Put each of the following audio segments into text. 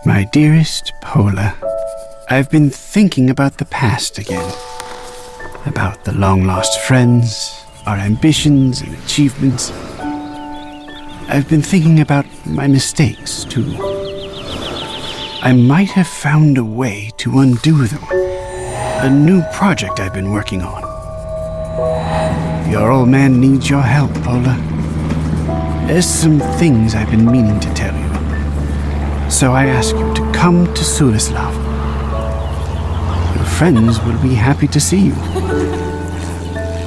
My dearest Pola, I've been thinking about the past again. About the long-lost friends, our ambitions and achievements. I've been thinking about my mistakes, too. I might have found a way to undo them. A new project I've been working on. Your old man needs your help, Pola. There's some things I've been meaning to tell you. So I ask you to come to Sulislav. Your friends will be happy to see you.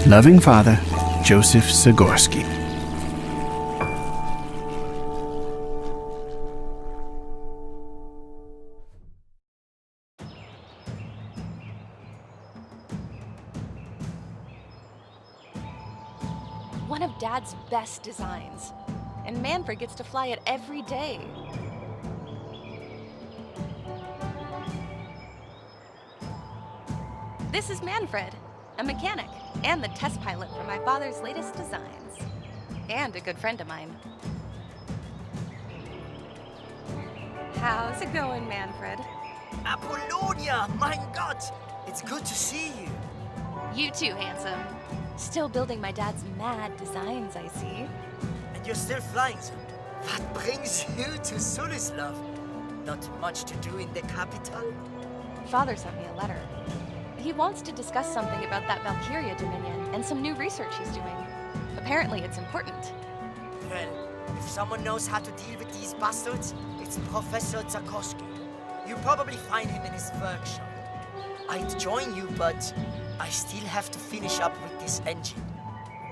Loving father, Joseph Zagorski. One of Dad's best designs. And Manfred gets to fly it every day. This is Manfred, a mechanic and the test pilot for my father's latest designs. And a good friend of mine. How's it going, Manfred? Apollonia, mein Gott! It's good to see you. You too, handsome. Still building my dad's mad designs, I see. And you're still flying them. What brings you to Sulislav? Not much to do in the capital? Father sent me a letter. He wants to discuss something about that Valkiria Dominion and some new research he's doing. Apparently it's important. Well, if someone knows how to deal with these bastards, it's Professor Zagorski. You'll probably find him in his workshop. I'd join you, but I still have to finish up with this engine.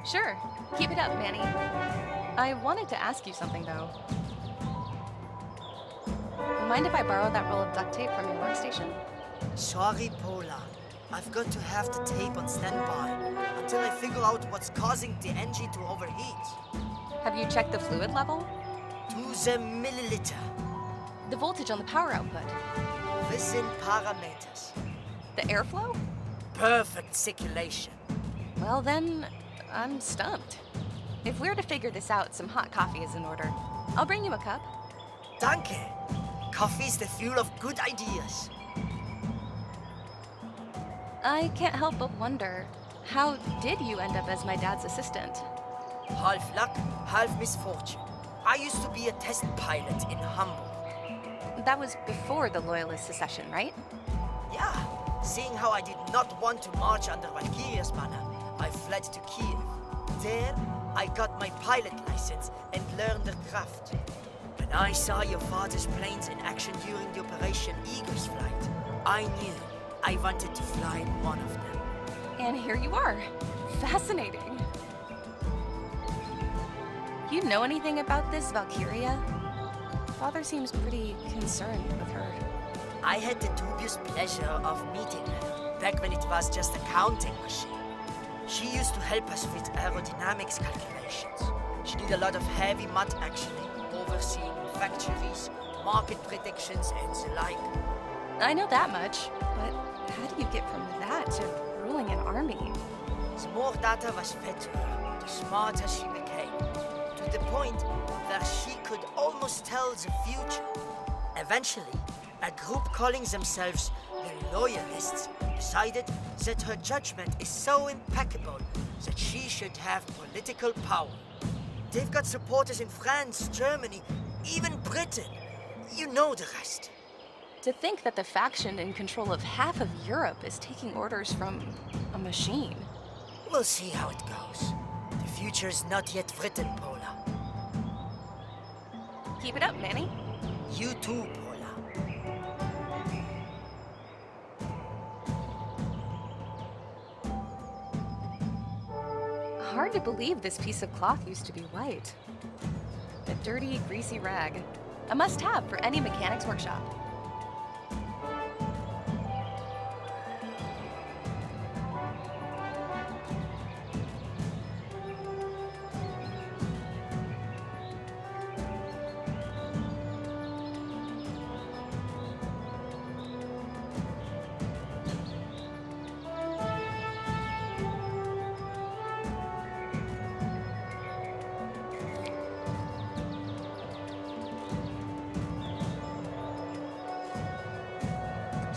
Sure. Keep it up, Manny. I wanted to ask you something, though. Mind if I borrow that roll of duct tape from your workstation? Sorry, Pola. I've got to have the tape on standby until I figure out what's causing the engine to overheat. Have you checked the fluid level? To the milliliter. The voltage on the power output? Within parameters. The airflow? Perfect circulation. Well then, I'm stumped. If we're to figure this out, some hot coffee is in order. I'll bring you a cup. Danke. Coffee's the fuel of good ideas. I can't help but wonder, how did you end up as my dad's assistant? Half luck, half misfortune. I used to be a test pilot in Hamburg. That was before the Loyalist secession, right? Yeah. Seeing how I did not want to march under Valkiria's banner, I fled to Kiev. There, I got my pilot license and learned the craft. When I saw your father's planes in action during the Operation Eagle's flight, I knew I wanted to fly one of them. And here you are. Fascinating. You know anything about this Valkiria? Father seems pretty concerned with her. I had the dubious pleasure of meeting her back when it was just a counting machine. She used to help us with aerodynamics calculations. She did a lot of heavy mud actioning, overseeing factories, market predictions, and the like. I know that much, but how do you get from that to ruling an army? The more data was fed to her, the smarter she became, to the point that she could almost tell the future. Eventually, a group calling themselves the Loyalists decided that her judgment is so impeccable that she should have political power. They've got supporters in France, Germany, even Britain. You know the rest. To think that the faction in control of half of Europe is taking orders from a machine. We'll see how it goes. The future is not yet written, Pola. Keep it up, Manny. You too, Pola. Hard to believe this piece of cloth used to be white. A dirty, greasy rag. A must-have for any mechanic's workshop.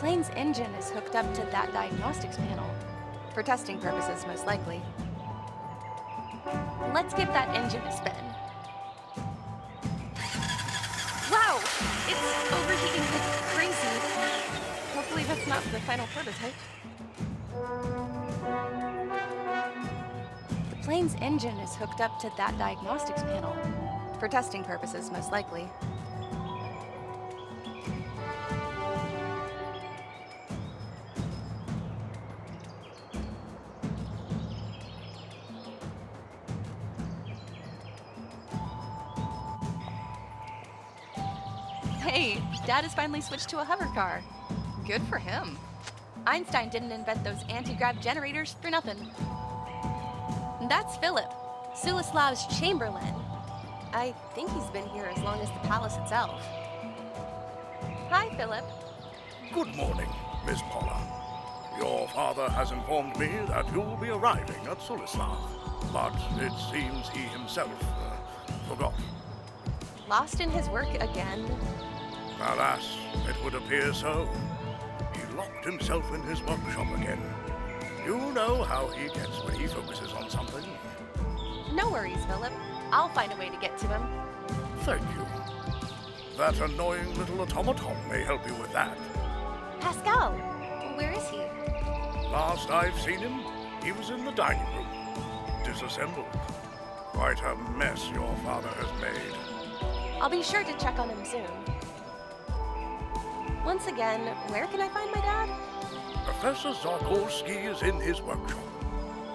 plane's engine is hooked up to that diagnostics panel. For testing purposes, most likely. Let's give that engine a spin. Wow! It's overheating like crazy. Hopefully that's not the final prototype. The plane's engine is hooked up to that diagnostics panel. For testing purposes, most likely. Hey, Dad has finally switched to a hover car. Good for him. Einstein didn't invent those anti-grav generators for nothing. That's Philip, Sulislav's Chamberlain. I think he's been here as long as the palace itself. Hi, Philip. Good morning, Miss Pola. Your father has informed me that you'll be arriving at Sulislav, but it seems he himself forgot. Lost in his work again? Alas, it would appear so. He locked himself in his workshop again. You know how he gets when he focuses on something. No worries, Philip. I'll find a way to get to him. Thank you. That annoying little automaton may help you with that. Pascal, where is he? Last I've seen him, he was in the dining room, disassembled. Quite a mess your father has made. I'll be sure to check on him soon. Once again, where can I find my dad? Professor Zarkowski is in his workshop.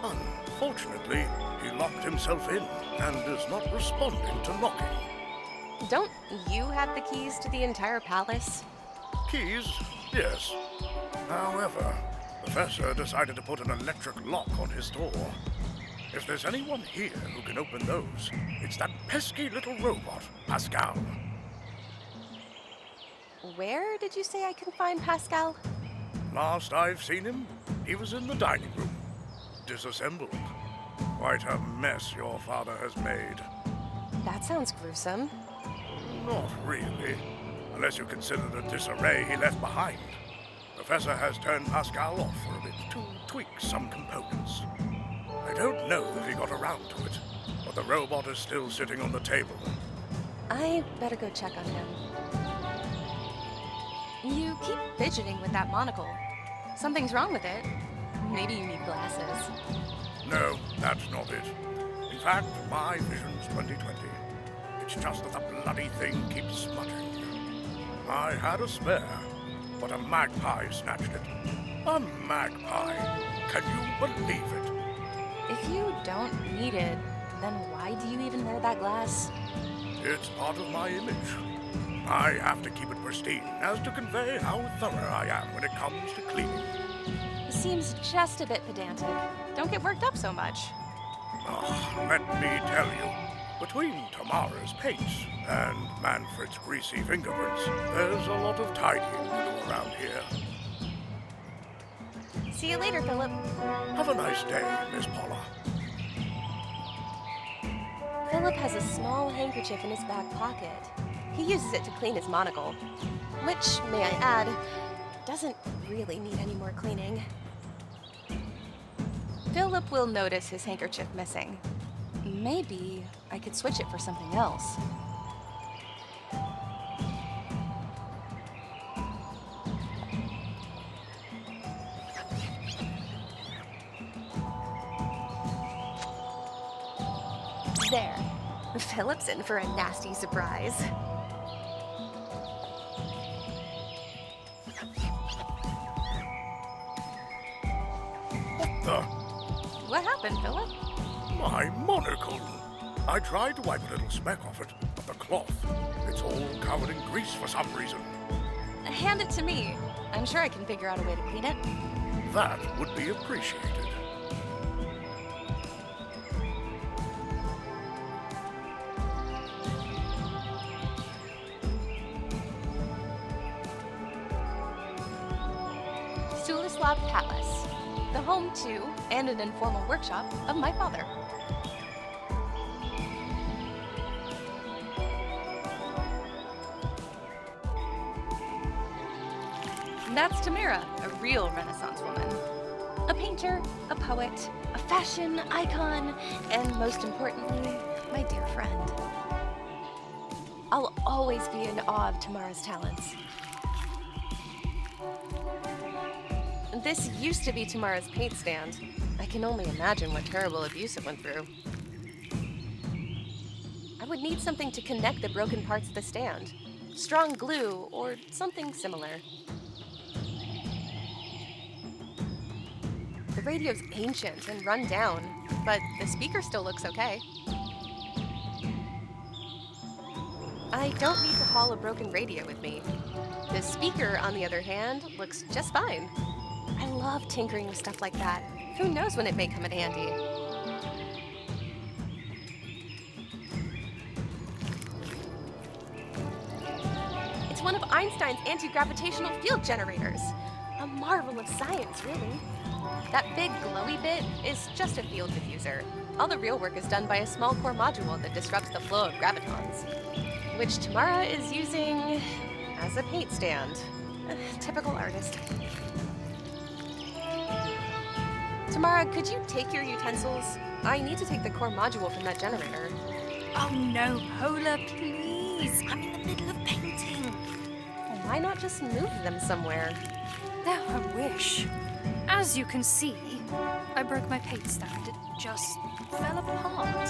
Unfortunately, he locked himself in and is not responding to knocking. Don't you have the keys to the entire palace? Keys? Yes. However, Professor decided to put an electric lock on his door. If there's anyone here who can open those, it's that pesky little robot, Pascal. Where did you say I can find Pascal? Last I've seen him, he was in the dining room, disassembled. Quite a mess your father has made. That sounds gruesome. Not really, unless you consider the disarray he left behind. Professor has turned Pascal off for a bit to tweak some components. I don't know if he got around to it, but the robot is still sitting on the table. I better go check on him. You keep fidgeting with that monocle. Something's wrong with it. Maybe you need glasses. No, that's not it. In fact, my vision's 20/20. It's just that the bloody thing keeps smuttering. I had a spare, but a magpie snatched it. A magpie! Can you believe it? If you don't need it, then why do you even wear that glass? It's part of my image. I have to keep it pristine as to convey how thorough I am when it comes to cleaning. Seems just a bit pedantic. Don't get worked up so much. Oh, let me tell you, between Tamara's paints and Manfred's greasy fingerprints, there's a lot of tidying to do around here. See you later, Philip. Have a nice day, Miss Pola. Philip has a small handkerchief in his back pocket. He uses it to clean his monocle, which, may I add, doesn't really need any more cleaning. Philip will notice his handkerchief missing. Maybe I could switch it for something else. There. Philip's in for a nasty surprise. What happened, Philip? My monocle. I tried to wipe a little speck off it, but the cloth, it's all covered in grease for some reason. Hand it to me. I'm sure I can figure out a way to clean it. That would be appreciated. Sulislav Palace, the home to and an informal workshop of my father. That's Tamara, a real Renaissance woman. A painter, a poet, a fashion icon, and most importantly, my dear friend. I'll always be in awe of Tamara's talents. This used to be Tamara's paint stand. I can only imagine what terrible abuse it went through. I would need something to connect the broken parts of the stand. Strong glue or something similar. The radio's ancient and run down, but the speaker still looks okay. I don't need to haul a broken radio with me. The speaker, on the other hand, looks just fine. I love tinkering with stuff like that. Who knows when it may come in handy? It's one of Einstein's anti-gravitational field generators. A marvel of science, really. That big glowy bit is just a field diffuser. All the real work is done by a small core module that disrupts the flow of gravitons, which Tamara is using as a paint stand. Typical artist. Tamara, could you take your utensils? I need to take the core module from that generator. Oh no, Pola, please. I'm in the middle of painting. Why not just move them somewhere? Oh, I wish. As you can see, I broke my paint stand. It just fell apart.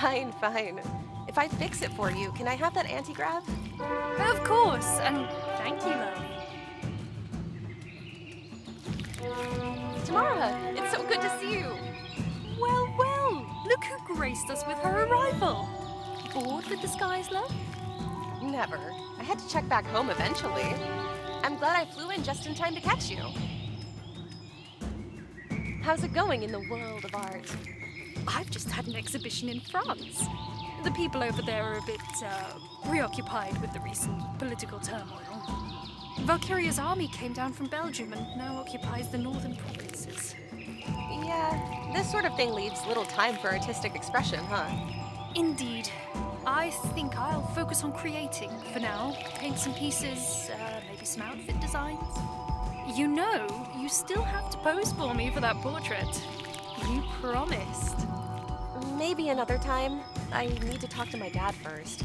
Fine, fine. If I fix it for you, can I have that anti-grav? Of course, and thank you, love. Tamara, it's so good to see you. Well, well, look who graced us with her arrival. Bored with the skies, love? Never. I had to check back home eventually. I'm glad I flew in just in time to catch you. How's it going in the world of art? I've just had an exhibition in France. The people over there are a bit, preoccupied with the recent political turmoil. Valkiria's army came down from Belgium and now occupies the northern provinces. Yeah, this sort of thing leaves little time for artistic expression, huh? Indeed. I think I'll focus on creating for now. Paint some pieces, maybe some outfit designs. You know, you still have to pose for me for that portrait. You promised. Maybe another time. I need to talk to my dad first.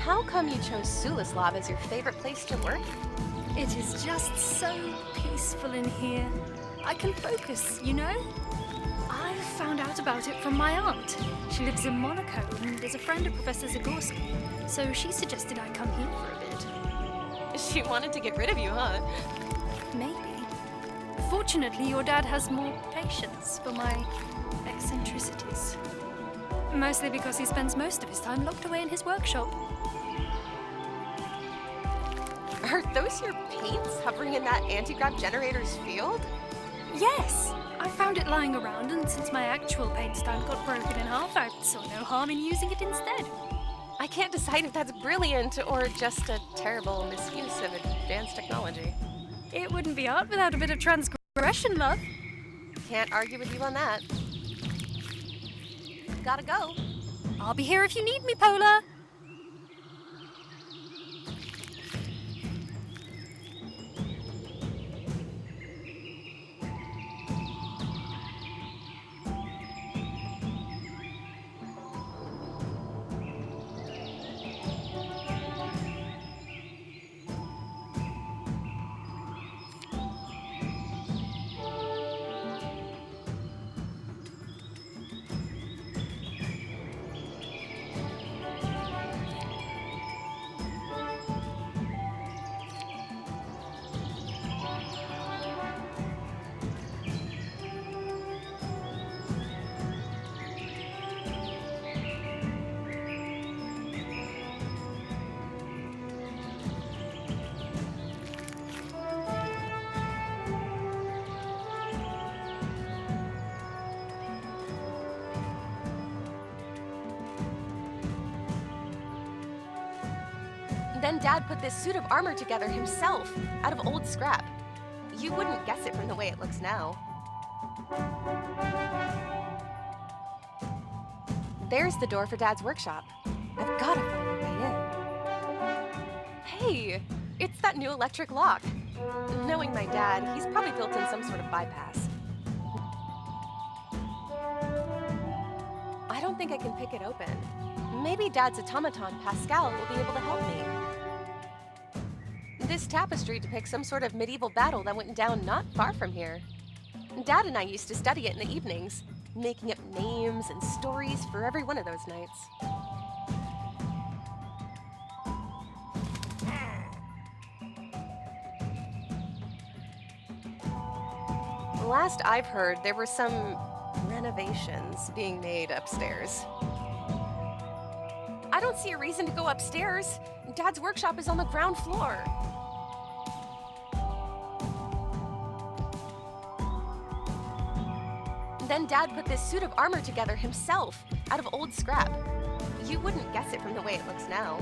How come you chose Sulislav as your favorite place to work? It is just so peaceful in here. I can focus, you know? I found out about it from my aunt. She lives in Monaco and is a friend of Professor Zagorski, so she suggested I come here for a bit. She wanted to get rid of you, huh? Maybe. Fortunately, your dad has more patience for my eccentricities. Mostly because he spends most of his time locked away in his workshop. Are those your paints hovering in that anti-grav generator's field? Yes! I found it lying around, and since my actual paint stand got broken in half, I saw no harm in using it instead. I can't decide if that's brilliant or just a terrible misuse of advanced technology. It wouldn't be art without a bit of transgression, love. Can't argue with you on that. Gotta go. I'll be here if you need me, Pola. Then Dad put this suit of armor together himself, out of old scrap. You wouldn't guess it from the way it looks now. There's the door for Dad's workshop. I've gotta find a way in. Hey, it's that new electric lock. Knowing my dad, he's probably built in some sort of bypass. I don't think I can pick it open. Maybe Dad's automaton, Pascal, will be able to help me. This tapestry depicts some sort of medieval battle that went down not far from here. Dad and I used to study it in the evenings, making up names and stories for every one of those nights. Last I've heard, there were some renovations being made upstairs. I don't see a reason to go upstairs. Dad's workshop is on the ground floor. Then Dad put this suit of armor together himself, out of old scrap. You wouldn't guess it from the way it looks now.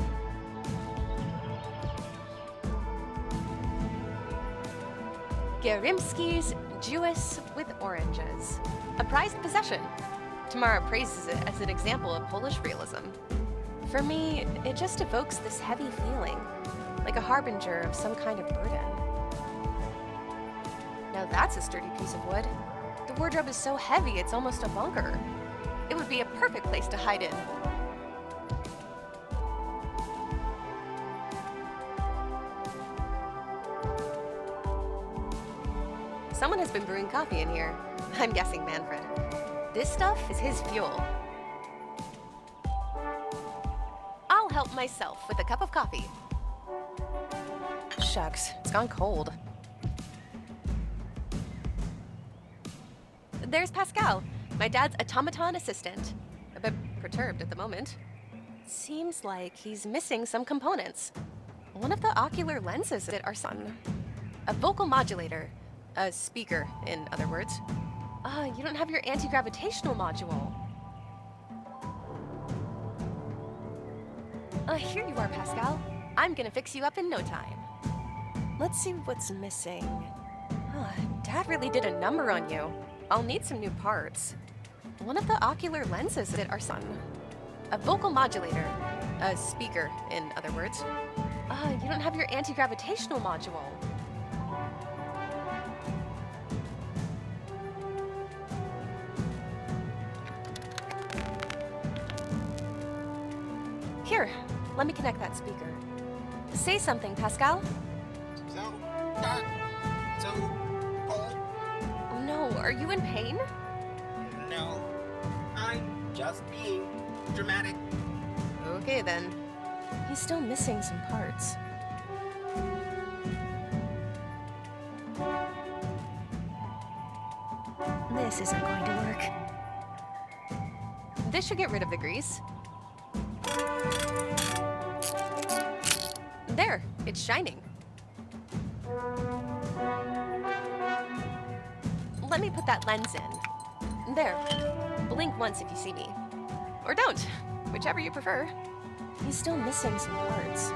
Gerimski's Jewess with Oranges. A prized possession. Tamara praises it as an example of Polish realism. For me, it just evokes this heavy feeling, like a harbinger of some kind of burden. Now that's a sturdy piece of wood. The wardrobe is so heavy it's almost a bunker. It would be a perfect place to hide in. Someone has been brewing coffee in here. I'm guessing Manfred. This stuff is his fuel. I'll help myself with a cup of coffee. Shucks, it's gone cold. There's Pascal, my dad's automaton assistant. A bit perturbed at the moment. Seems like he's missing some components. One of the ocular lenses at our son. A vocal modulator. A speaker, in other words. You don't have your anti-gravitational module. Here you are, Pascal. I'm gonna fix you up in no time. Let's see what's missing. Dad really did a number on you. I'll need some new parts. One of the ocular lenses at our son. A vocal modulator. A speaker, in other words. You don't have your anti-gravitational module. Here, let me connect that speaker. Say something, Pascal. No, are you in pain? No, I'm just being dramatic. Okay then. He's still missing some parts. This isn't going to work. This should get rid of the grease. There, it's shining. Let me put that lens in. There. Blink once if you see me. Or don't, whichever you prefer. He's still missing some parts.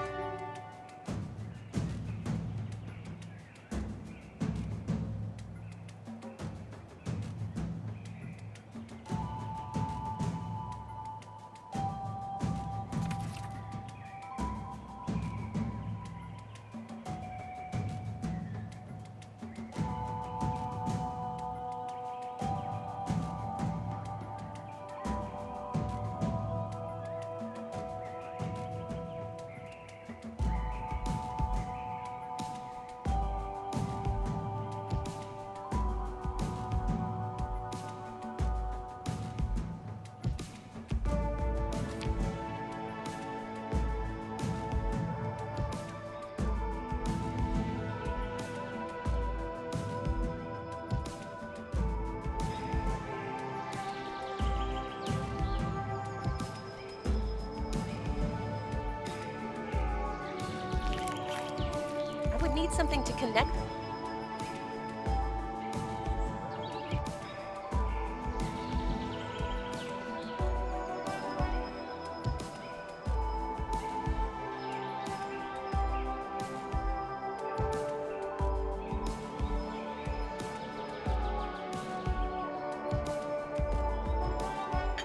Need something to connect.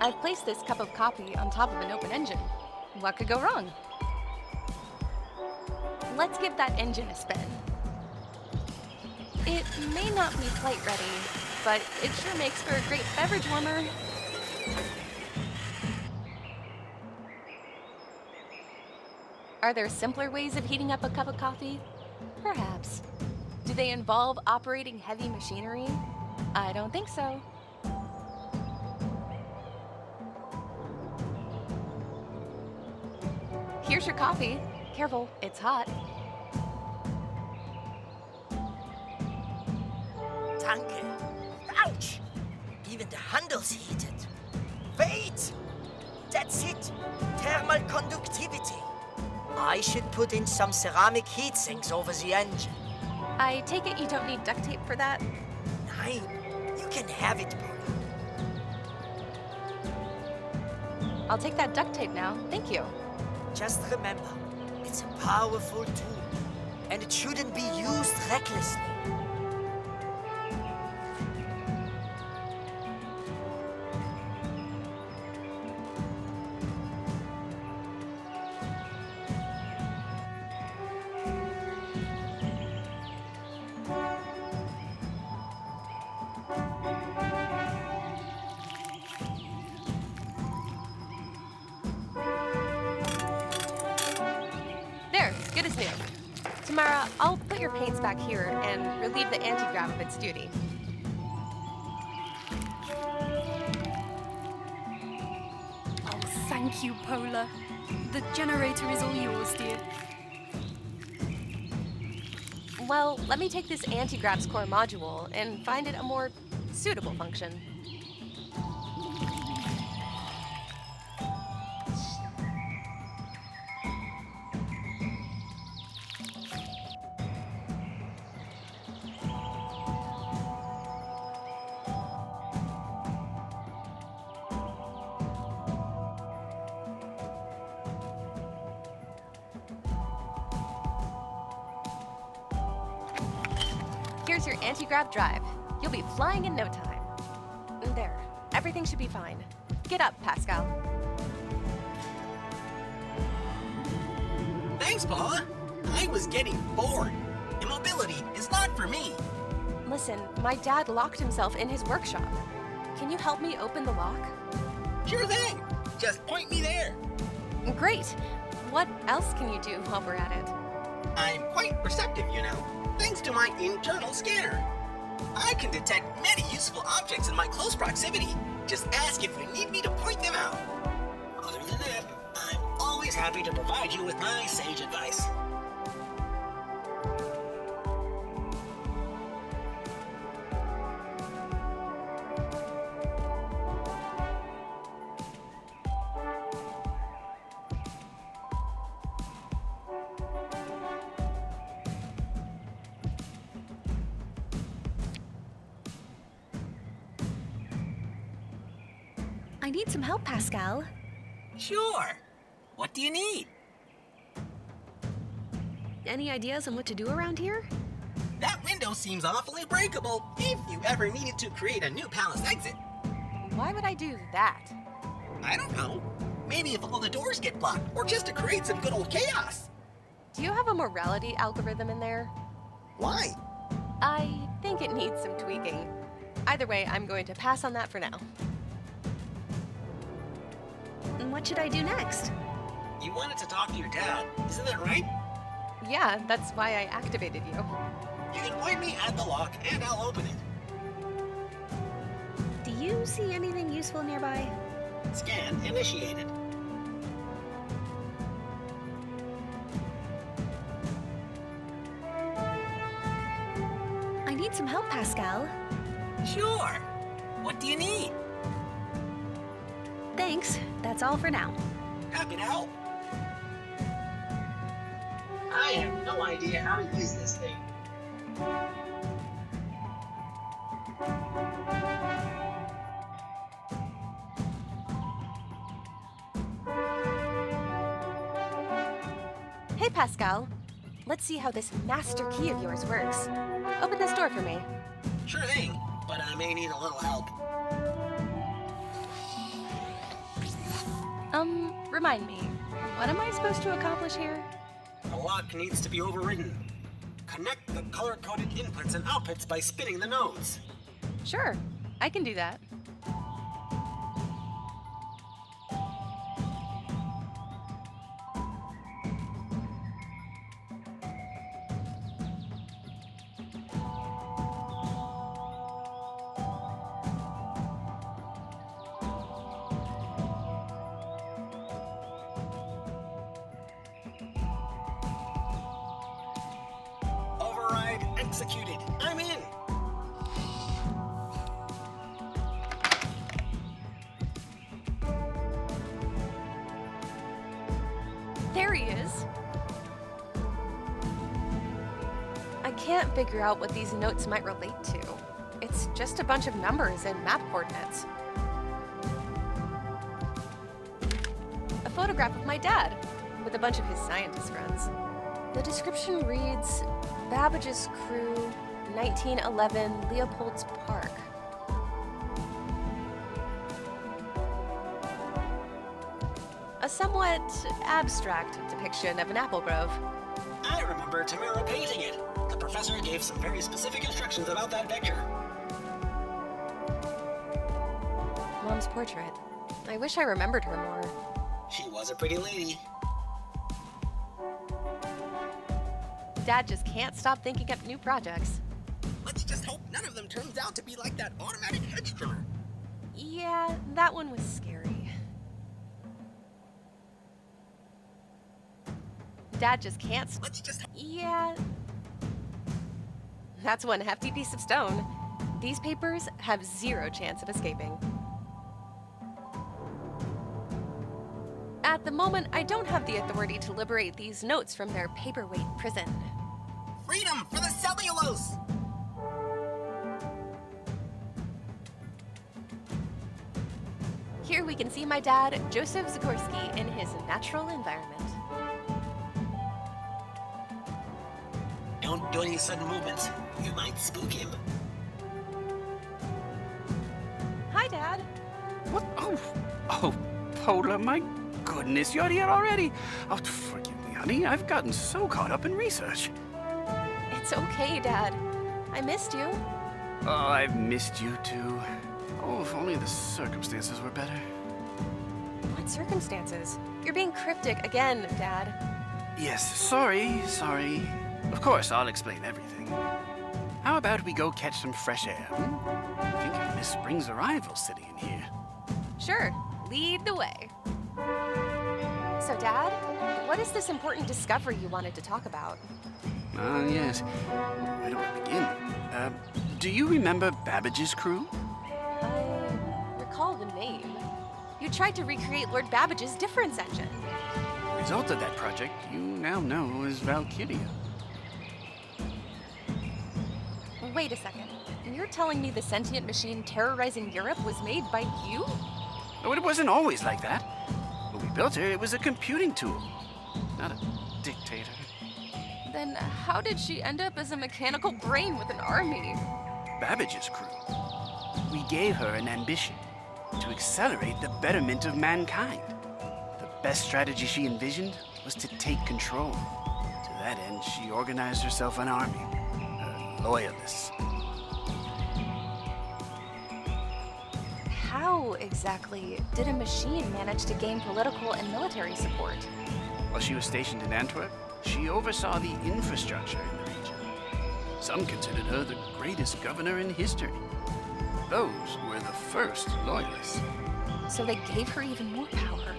I've placed this cup of coffee on top of an open engine. What could go wrong? Let's give that engine a spin. It may not be flight ready, but it sure makes for a great beverage warmer. Are there simpler ways of heating up a cup of coffee? Perhaps. Do they involve operating heavy machinery? I don't think so. Here's your coffee. Careful, it's hot. Danke. Ouch! Even the handle's heated. Wait! That's it. Thermal conductivity. I should put in some ceramic heat sinks over the engine. I take it you don't need duct tape for that? Nein, you can have it, Pola. I'll take that duct tape now, thank you. Just remember, it's a powerful tool, and it shouldn't be used recklessly. There, good as new. Tamara, I'll put your paints back here and relieve the anti-grav of its duty. Oh, thank you, Pola. The generator is all yours, dear. Well, let me take this anti-grav's core module and find it a more suitable function. Here's your anti-grav drive. You'll be flying in no time. There, everything should be fine. Get up, Pascal. Thanks, Pola. I was getting bored. Immobility is not for me. Listen, my dad locked himself in his workshop. Can you help me open the lock? Sure thing. Just point me there. Great. What else can you do while we're at it? I'm quite perceptive, you know, thanks to my internal scanner. I can detect many useful objects in my close proximity. Just ask if you need me to point them out. Other than that, I'm always happy to provide you with my sage advice. I need some help, Pascal. Sure. What do you need? Any ideas on what to do around here? That window seems awfully breakable if you ever needed to create a new palace exit. Why would I do that? I don't know. Maybe if all the doors get blocked, or just to create some good old chaos. Do you have a morality algorithm in there? Why? I think it needs some tweaking. Either way, I'm going to pass on that for now. And what should I do next? You wanted to talk to your dad, isn't that right? Yeah, that's why I activated you. You can point me at the lock and I'll open it. Do you see anything useful nearby? Scan initiated. I need some help, Pascal. Sure. What do you need? Thanks. That's all for now. Happy to help. I have no idea how to use this thing. Hey, Pascal. Let's see how this master key of yours works. Open this door for me. Sure thing, but I may need a little help. Remind me, what am I supposed to accomplish here? The lock needs to be overridden. Connect the color-coded inputs and outputs by spinning the nodes. Sure, I can do that. Override executed. I'm in. There he is. I can't figure out what these notes might relate to. It's just a bunch of numbers and map coordinates. A photograph of my dad with a bunch of his scientist friends. The description reads, Babbage's crew, 1911, Leopold's Park. A somewhat abstract depiction of an apple grove. I remember Tamara painting it. The professor gave some very specific instructions about that picture. Mom's portrait. I wish I remembered her more. She was a pretty lady. Dad just can't stop thinking up new projects. Let's just hope none of them turns out to be like that automatic hedge trimmer. Yeah, that one was scary. Dad just can't. Let's just. Yeah. That's one hefty piece of stone. These papers have zero chance of escaping. At the moment, I don't have the authority to liberate these notes from their paperweight prison. Freedom for the cellulose! Here we can see my dad, Joseph Zagorski, in his natural environment. Don't do any sudden movements. You might spook him. Hi, Dad. What? Oh, Pola, my goodness, you're here already. Oh, forgive me, honey. I've gotten so caught up in research. It's okay, Dad. I missed you. Oh, I've missed you too. Oh, if only the circumstances were better. What circumstances? You're being cryptic again, Dad. Yes, sorry. Of course, I'll explain everything. How about we go catch some fresh air? I think I miss spring's arrival sitting in here. Sure, lead the way. So, Dad, what is this important discovery you wanted to talk about? Yes. Where do I begin? Do you remember Babbage's crew? I recall the name. You tried to recreate Lord Babbage's difference engine. The result of that project you now know as Valkiria. Wait a second. You're telling me the sentient machine terrorizing Europe was made by you? No, it wasn't always like that. When we built her, it was a computing tool, not a dictator. Then how did she end up as a mechanical brain with an army? Babbage's crew. We gave her an ambition to accelerate the betterment of mankind. The best strategy she envisioned was to take control. To that end, she organized herself an army. Loyalists. How exactly did a machine manage to gain political and military support? While she was stationed in Antwerp, she oversaw the infrastructure in the region. Some considered her the greatest governor in history. Those were the first loyalists. So they gave her even more power.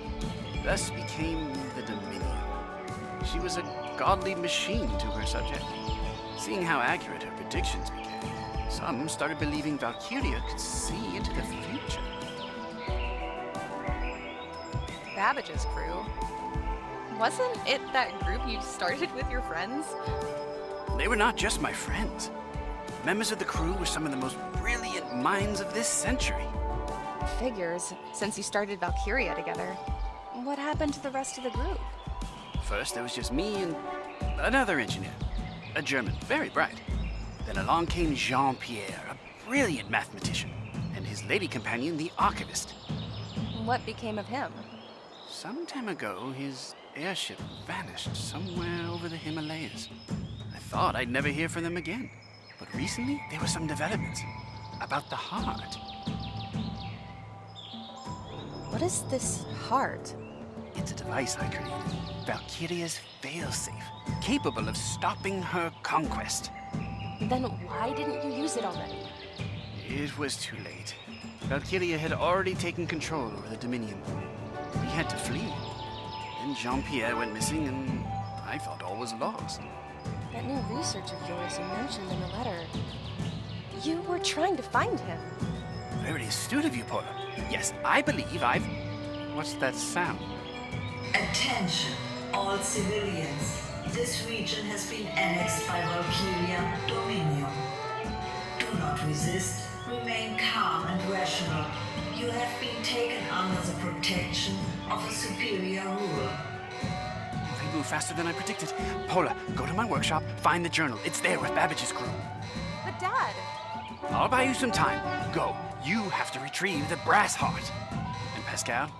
Thus became the Dominion. She was a godly machine to her subject. Seeing how accurate her predictions became, some started believing Valkiria could see into the future. Babbage's crew. Wasn't it that group you started with your friends? They were not just my friends. Members of the crew were some of the most brilliant minds of this century. Figures, since you started Valkiria together. What happened to the rest of the group? First, there was just me and another engineer, a German, very bright. Then along came Jean-Pierre, a brilliant mathematician, and his lady companion, the archivist. What became of him? Some time ago, his airship vanished somewhere over the Himalayas. I thought I'd never hear from them again. But recently, there were some developments about the heart. What is this heart? It's a device I created. Valkiria's failsafe, capable of stopping her conquest. Then why didn't you use it already? It was too late. Valkiria had already taken control over the Dominion. We had to flee. Then Jean-Pierre went missing, and I thought all was lost. That new research of yours you mentioned in the letter. You were trying to find him. Very astute of you, Pola. Yes, I believe I've... What's that sound? Attention, all civilians. This region has been annexed by Valkiria Dominion. Do not resist. Remain calm and rational. You have been taken under the protection of a superior ruler. They move faster than I predicted. Pola, go to my workshop, find the journal. It's there with Babbage's crew. But Dad! I'll buy you some time. Go. You have to retrieve the Brassheart. And Pascal,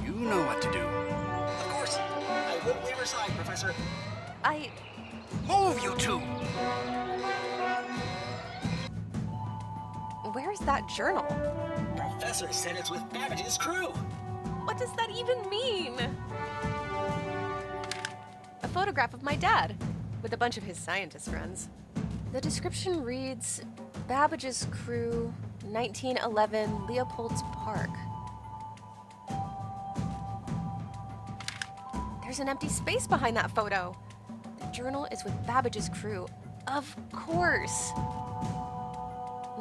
you know what to do. Of course. I won't leave her side, Professor. Move, you two! Where's that journal? Professor said it's with Babbage's crew. What does that even mean? A photograph of my dad, with a bunch of his scientist friends. The description reads, Babbage's crew, 1911, Leopold's Park. There's an empty space behind that photo. The journal is with Babbage's crew. Of course.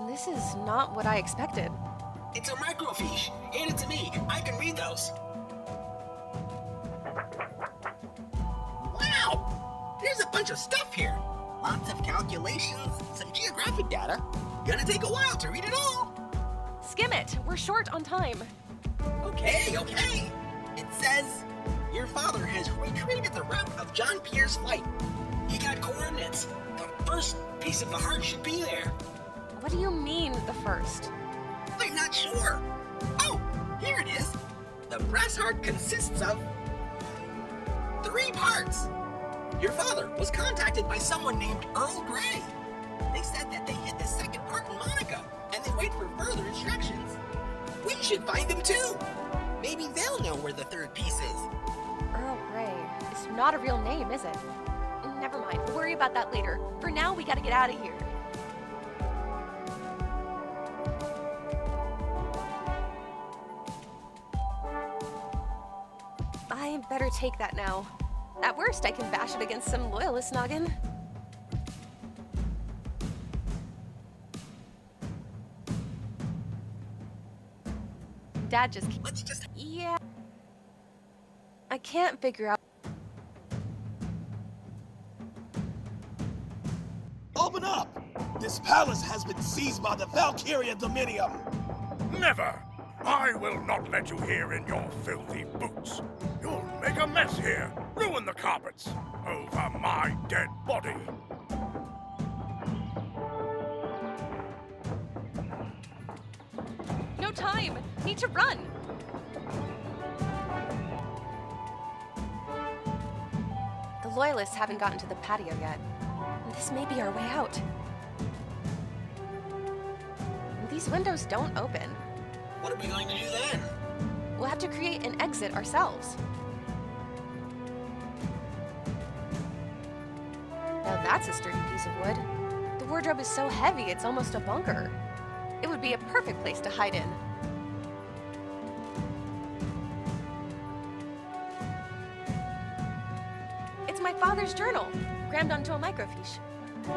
This is not what I expected. It's a microfiche. Hand it to me. I can read those. Wow! There's a bunch of stuff here. Lots of calculations, some geographic data. Gonna take a while to read it all. Skim it. We're short on time. Okay. It says, your father has recreated the route of Jean-Pierre's flight. He got coordinates. The first piece of the heart should be there. What do you mean, the first? I'm not sure. Oh, here it is. The Brassheart consists of 3 parts. Your father was contacted by someone named Earl Grey. They said that they hid the second part in Monaco, and they wait for further instructions. We should find them too. Maybe they'll know where the third piece is. Earl Grey. It's not a real name, is it? Never mind. We'll worry about that later. For now, we gotta get out of here. I better take that now. At worst, I can bash it against some loyalist noggin. Dad just... Let's just... Yeah. I can't figure out... Open up! This palace has been seized by the Valkiria Dominion! Never! I will not let you here in your filthy boots. You'll make a mess here, ruin the carpets, over my dead body. No time! Need to run! The Loyalists haven't gotten to the patio yet. This may be our way out. These windows don't open. What are we going to do then? We'll have to create an exit ourselves. Now that's a sturdy piece of wood. The wardrobe is so heavy it's almost a bunker. It would be a perfect place to hide in. It's my father's journal, crammed onto a microfiche.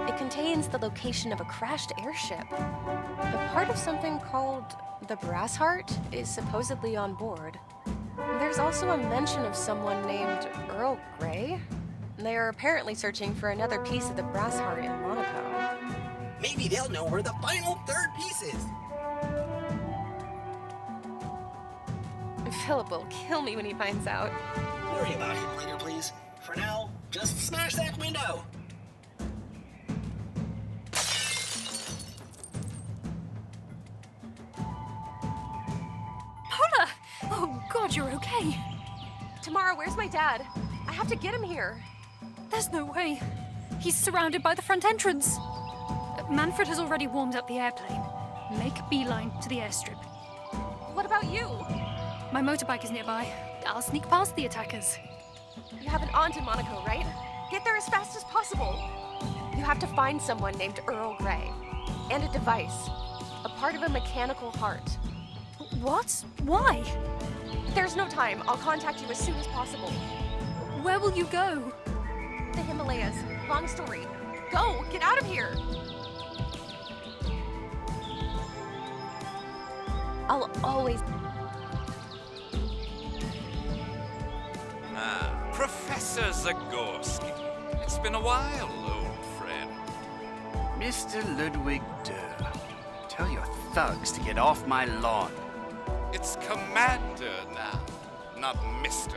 It contains the location of a crashed airship. A part of something called the Brassheart is supposedly on board. There's also a mention of someone named Earl Grey. They are apparently searching for another piece of the Brassheart in Monaco. Maybe they'll know where the final third piece is. Philip will kill me when he finds out. Worry about him later, please. For now, just smash that window. Pola! Oh God, you're okay. Tomorrow, where's my dad? I have to get him here. There's no way. He's surrounded by the front entrance. Manfred has already warmed up the airplane. Make a beeline to the airstrip. What about you? My motorbike is nearby. I'll sneak past the attackers. You have an aunt in Monaco, right? Get there as fast as possible. You have to find someone named Earl Grey. And a device. A part of a mechanical heart. What? Why? There's no time. I'll contact you as soon as possible. Where will you go? The Himalayas. Long story. Go! Get out of here! I'll always... Professor Zagorski. It's been a while, old friend. Mr. Ludwig Durr, tell your thugs to get off my lawn. It's Commander now, not Mister.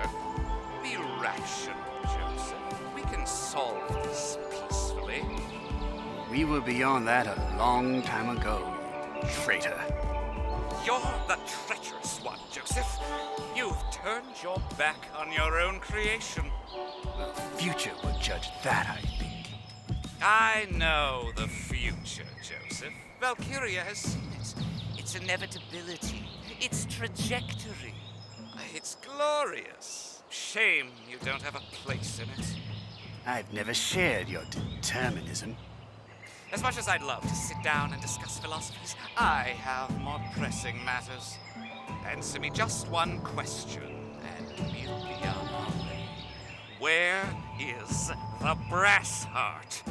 Be rational, Joseph. We can solve this peacefully. We were beyond that a long time ago, you traitor. You're the treacherous one, Joseph. You've turned your back on your own creation. The future will judge that, I think. I know the future, Joseph. Valkiria has seen it. Its inevitability, its trajectory. It's glorious. Shame you don't have a place in it. I've never shared your determinism. As much as I'd love to sit down and discuss philosophies, I have more pressing matters. Answer me just one question, and we'll be on our way. Where is the Brassheart?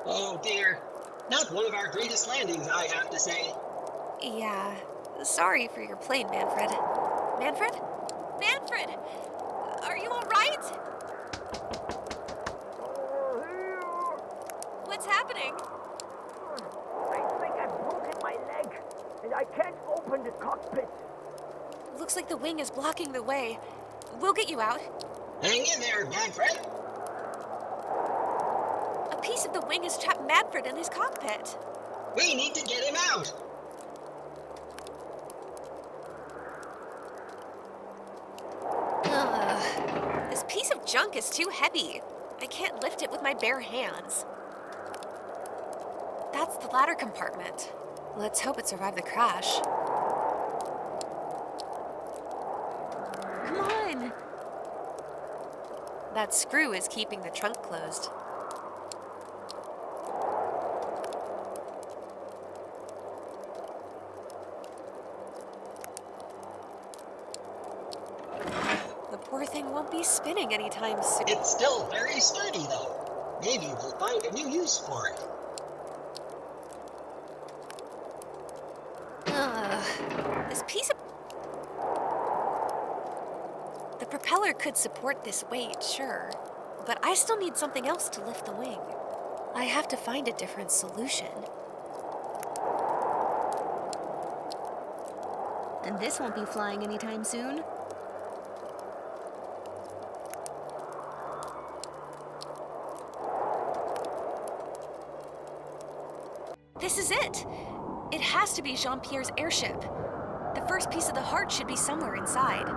Oh dear. Not one of our greatest landings, I have to say. Yeah. Sorry for your plane, Manfred. Manfred? Manfred! Are you alright? What's happening? I think I've broken my leg, and I can't open the cockpit. Looks like the wing is blocking the way. We'll get you out. Hang in there, Manfred. A piece of the wing has trapped Manfred in his cockpit. We need to get him out. This piece of junk is too heavy. I can't lift it with my bare hands. That's the ladder compartment. Let's hope it survived the crash. Come on! That screw is keeping the trunk closed. The poor thing won't be spinning anytime soon. It's still very sturdy, though. Maybe we'll find a new use for it. This piece of... The propeller could support this weight, sure. But I still need something else to lift the wing. I have to find a different solution. And this won't be flying anytime soon. This is it! It has to be Jean-Pierre's airship. The first piece of the heart should be somewhere inside.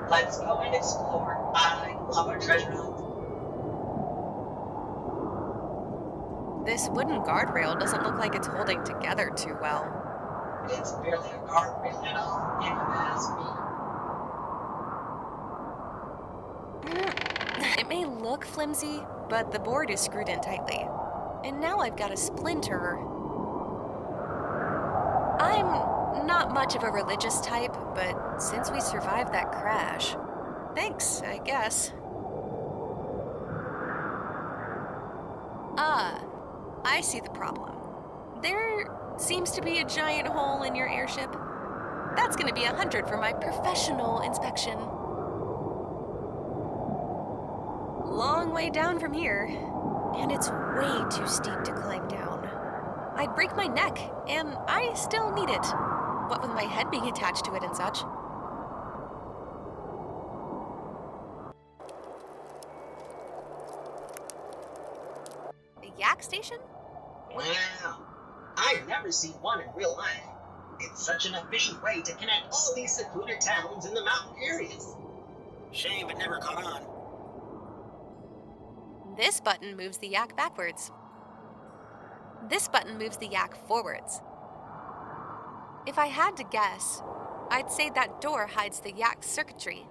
Let's go and explore. I love our treasure hunt. This wooden guardrail doesn't look like it's holding together too well. It's barely a guardrail at all, if you ask me. It may look flimsy, but the board is screwed in tightly. And now I've got a splinter. I'm not much of a religious type, but since we survived that crash, thanks, I guess. I see the problem. There seems to be a giant hole in your airship. That's gonna be 100 for my professional inspection. Long way down from here, and it's way too steep to climb down. I'd break my neck, and I still need it, what with my head being attached to it and such. A yak station? Wow. I've never seen one in real life. It's such an efficient way to connect all these secluded towns in the mountain areas. Shame it never caught on. This button moves the yak backwards. This button moves the yak forwards. If I had to guess, I'd say that door hides the yak circuitry.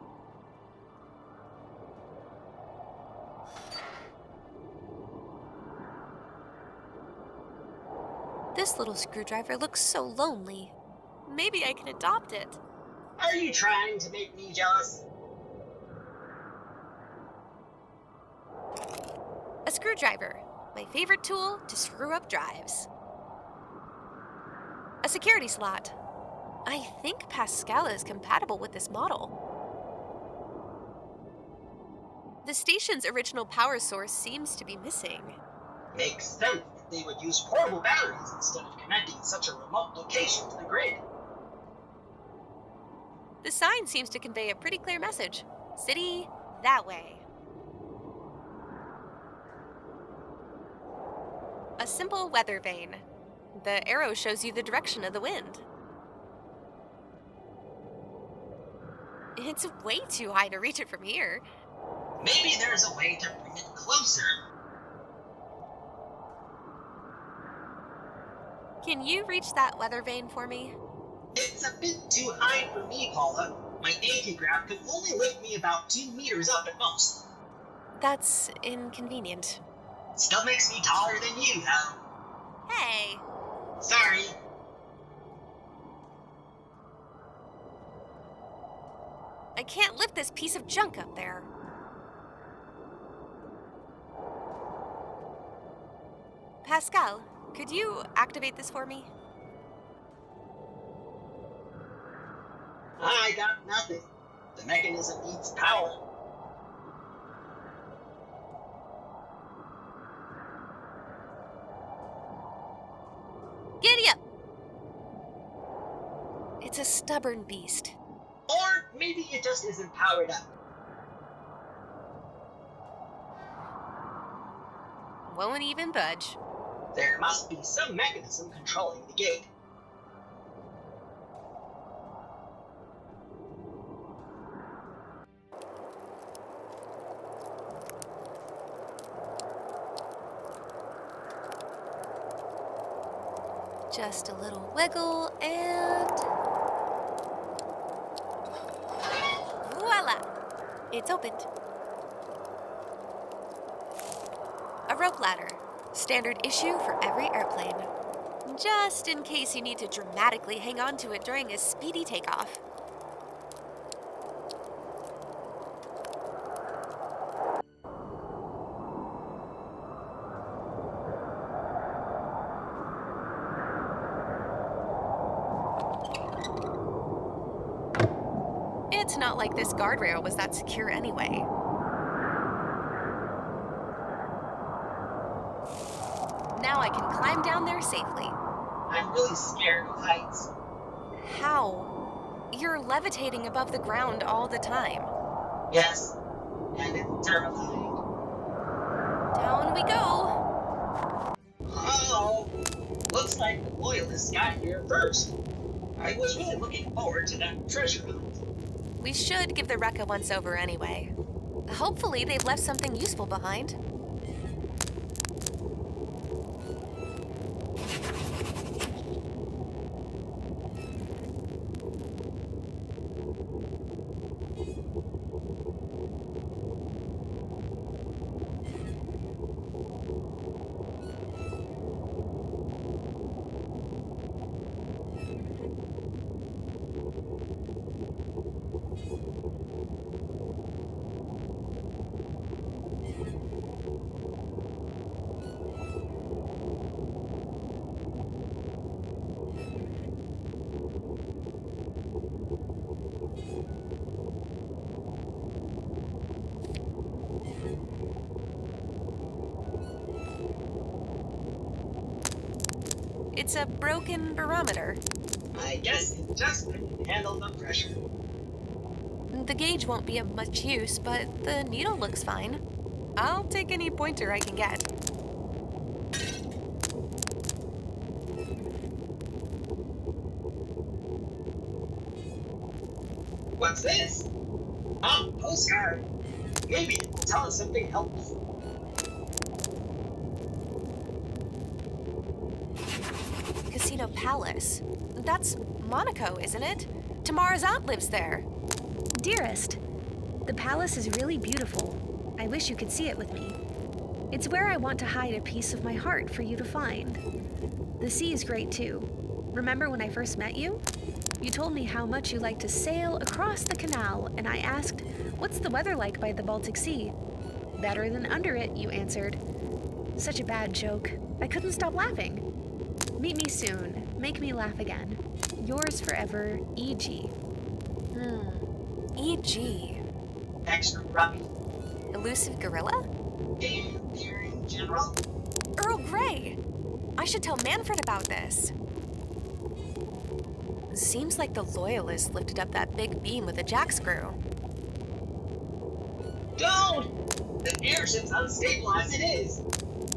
This little screwdriver looks so lonely. Maybe I can adopt it. Are you trying to make me jealous? A screwdriver, my favorite tool to screw up drives. A security slot. I think Pascal is compatible with this model. The station's original power source seems to be missing. Makes sense that they would use portable batteries instead of connecting such a remote location to the grid. The sign seems to convey a pretty clear message. City, that way. A simple weather vane. The arrow shows you the direction of the wind. It's way too high to reach it from here. Maybe there's a way to bring it closer. Can you reach that weather vane for me? It's a bit too high for me, Pola. My anti-grav can only lift me about 2 meters up at most. That's inconvenient. Still makes me taller than you, though. Hey! Sorry. I can't lift this piece of junk up there. Pascal, could you activate this for me? I got nothing. The mechanism needs power. Giddy up! It's a stubborn beast. Or maybe it just isn't powered up. Won't even budge. There must be some mechanism controlling the gate. Just a little wiggle and... voila! It's opened. A rope ladder. Standard issue for every airplane. Just in case you need to dramatically hang on to it during a speedy takeoff. It's not like this guardrail was that secure anyway. Now I can climb down there safely. I'm really scared of heights. How? You're levitating above the ground all the time. Yes, and it's terrifying. Down we go. Oh, looks like the loyalists got here first. I was really looking forward to that treasure hunt. We should give the wreck a once-over anyway. Hopefully they've left something useful behind. It's a broken barometer. I guess it just couldn't handle the pressure. The gauge won't be of much use, but the needle looks fine. I'll take any pointer I can get. What's this? Oh, postcard. Maybe it will tell us something helpful. Casino Palace. That's Monaco, isn't it? Tamara's aunt lives there. Dearest, the palace is really beautiful. I wish you could see it with me. It's where I want to hide a piece of my heart for you to find. The sea is great too. Remember when I first met you? You told me how much you like to sail across the canal, and I asked, what's the weather like by the Baltic Sea? Better than under it, you answered. Such a bad joke. I couldn't stop laughing. Meet me soon. Make me laugh again. Yours forever, E.G. E.G. Extra rummy. Elusive gorilla? Daring General. Earl Grey! I should tell Manfred about this. Seems like the Loyalists lifted up that big beam with a jackscrew. Don't! The airship's unstable as it is.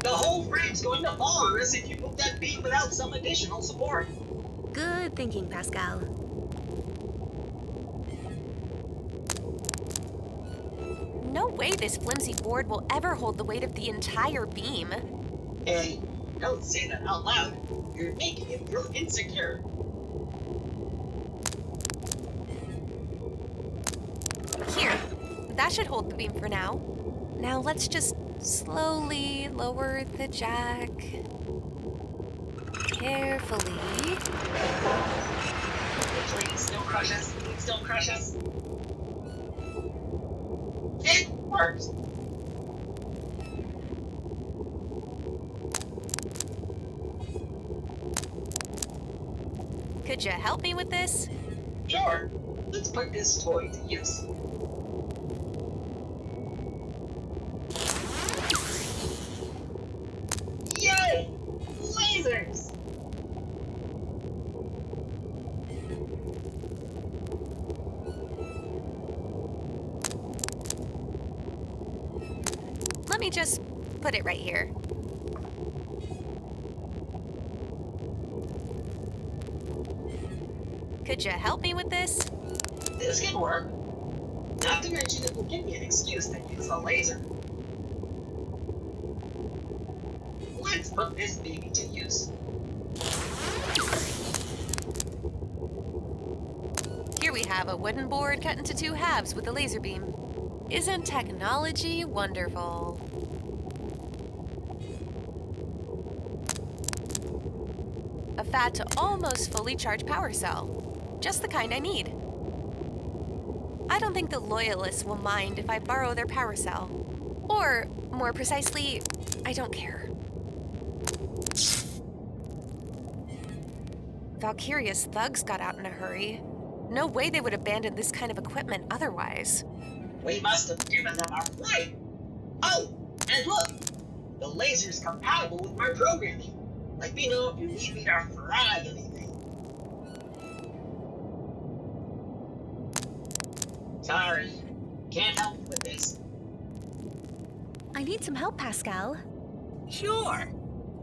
The whole frame's going to fall on us if you move that beam without some additional support. Good thinking, Pascal. No way this flimsy board will ever hold the weight of the entire beam. Hey, don't say that out loud. You're making it feel insecure. Here, that should hold the beam for now. Now let's just slowly lower the jack. Carefully. Please don't crush us. Please don't crush us. It works. Could you help me with this? Sure. Let's put this toy to use. Yay! Lasers! Let me just put it right here. Could you help me with this? This can work. Not to mention it will give me an excuse to use a laser. Let's put this baby to use. Here we have a wooden board cut into two halves with a laser beam. Isn't technology wonderful? A fat to almost fully charged power cell. Just the kind I need. I don't think the Loyalists will mind if I borrow their power cell. Or, more precisely, I don't care. Valkyria's thugs got out in a hurry. No way they would abandon this kind of equipment otherwise. We must have given them our flight. Oh, and look! The laser's compatible with my programming. Let me know if you need me to fry anything. Sorry, can't help you with this. I need some help, Pascal. Sure.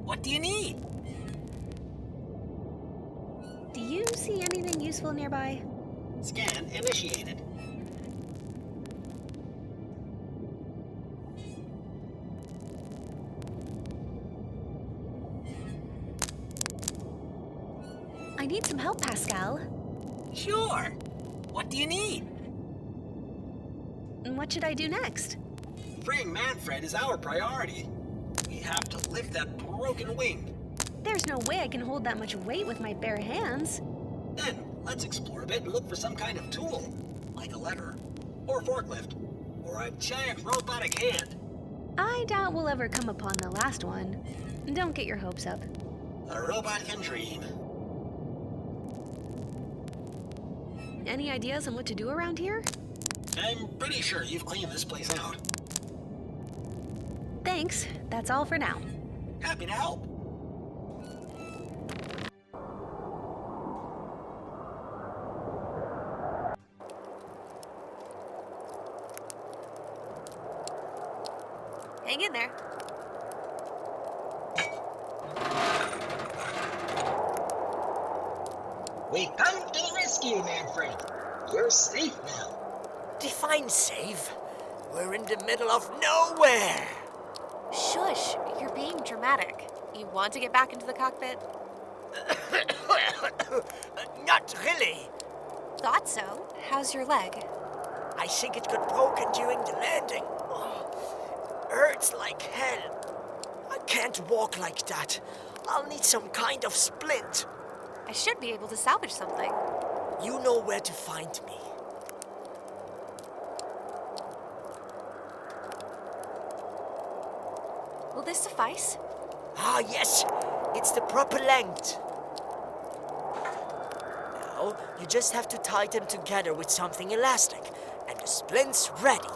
What do you need? Do you see anything useful nearby? Scan initiated. I need some help, Pascal. Sure. What do you need? And what should I do next? Freeing Manfred is our priority. We have to lift that broken wing. There's no way I can hold that much weight with my bare hands. Then, let's explore a bit and look for some kind of tool. Like a lever, or a forklift, or a giant robotic hand. I doubt we'll ever come upon the last one. Don't get your hopes up. A robot can dream. Any ideas on what to do around here? I'm pretty sure you've cleaned this place out. Thanks. That's all for now. Happy to help. Hang in there. We've come to the rescue, Manfred. You're safe now. Define safe. We're in the middle of nowhere. Shush, you're being dramatic. You want to get back into the cockpit? Not really. Thought so. How's your leg? I think it got broken during the landing. Oh, hurts like hell. I can't walk like that. I'll need some kind of splint. I should be able to salvage something. You know where to find me. Will this suffice? Ah, yes. It's the proper length. Now, you just have to tie them together with something elastic, and the splint's ready.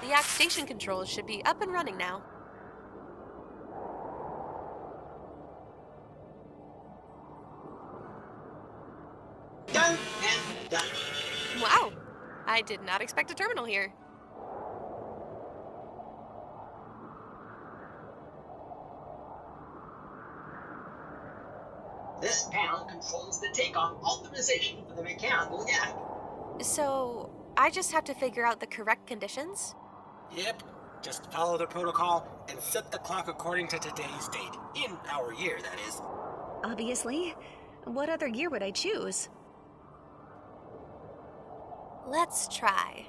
The Yak station controls should be up and running now. Done and done. Wow! I did not expect a terminal here. This panel controls the takeoff authorization for the mechanical yak. So, I just have to figure out the correct conditions? Yep. Just follow the protocol and set the clock according to today's date. In our year, that is. Obviously. What other year would I choose? Let's try.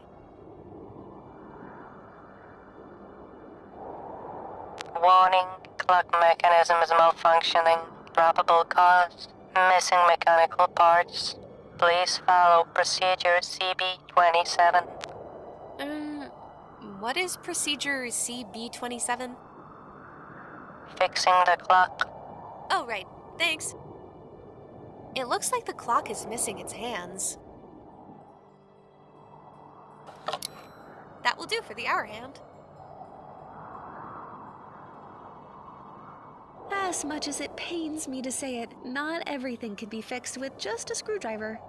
Warning, clock mechanism is malfunctioning. Probable cause, missing mechanical parts. Please follow procedure CB27. What is procedure CB27? Fixing the clock. Oh, right. Thanks. It looks like the clock is missing its hands. That will do for the hour hand. As much as it pains me to say it, not everything can be fixed with just a screwdriver.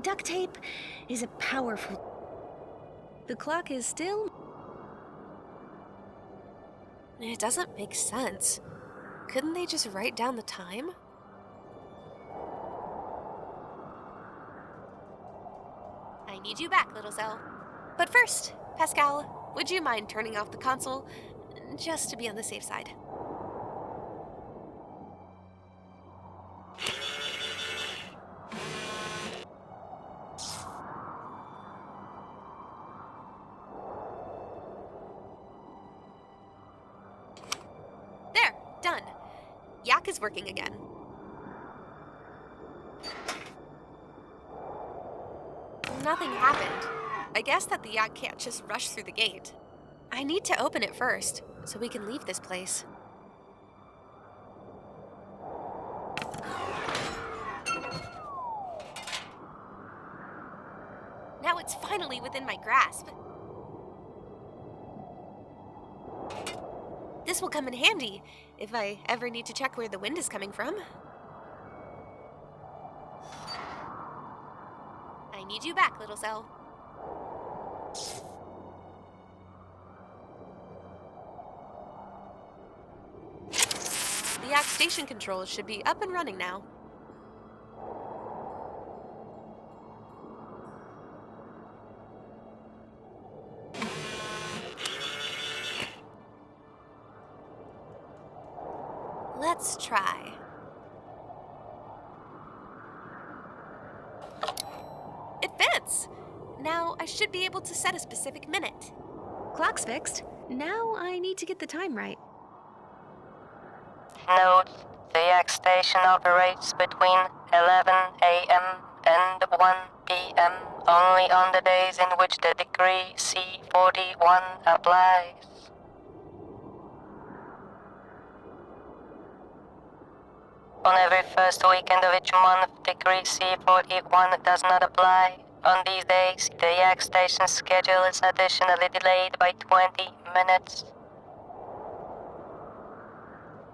Duct tape is a powerful... The clock is still... It doesn't make sense. Couldn't they just write down the time? I need you back, little cell. But first, Pascal, would you mind turning off the console, just to be on the safe side? There, done. Yak is working again. Nothing happened. I guess that the Yak can't just rush through the gate. I need to open it first, so we can leave this place. Now it's finally within my grasp. This will come in handy if I ever need to check where the wind is coming from. I need you back, little cell. The Yak station controls should be up and running now. Let's try. I should be able to set a specific minute. Clock's fixed. Now I need to get the time right. Note, the Yak station operates between 11 a.m. and 1 p.m. only on the days in which the decree C41 applies. On every first weekend of each month, decree C41 does not apply. On these days, the Yak station schedule is additionally delayed by 20 minutes.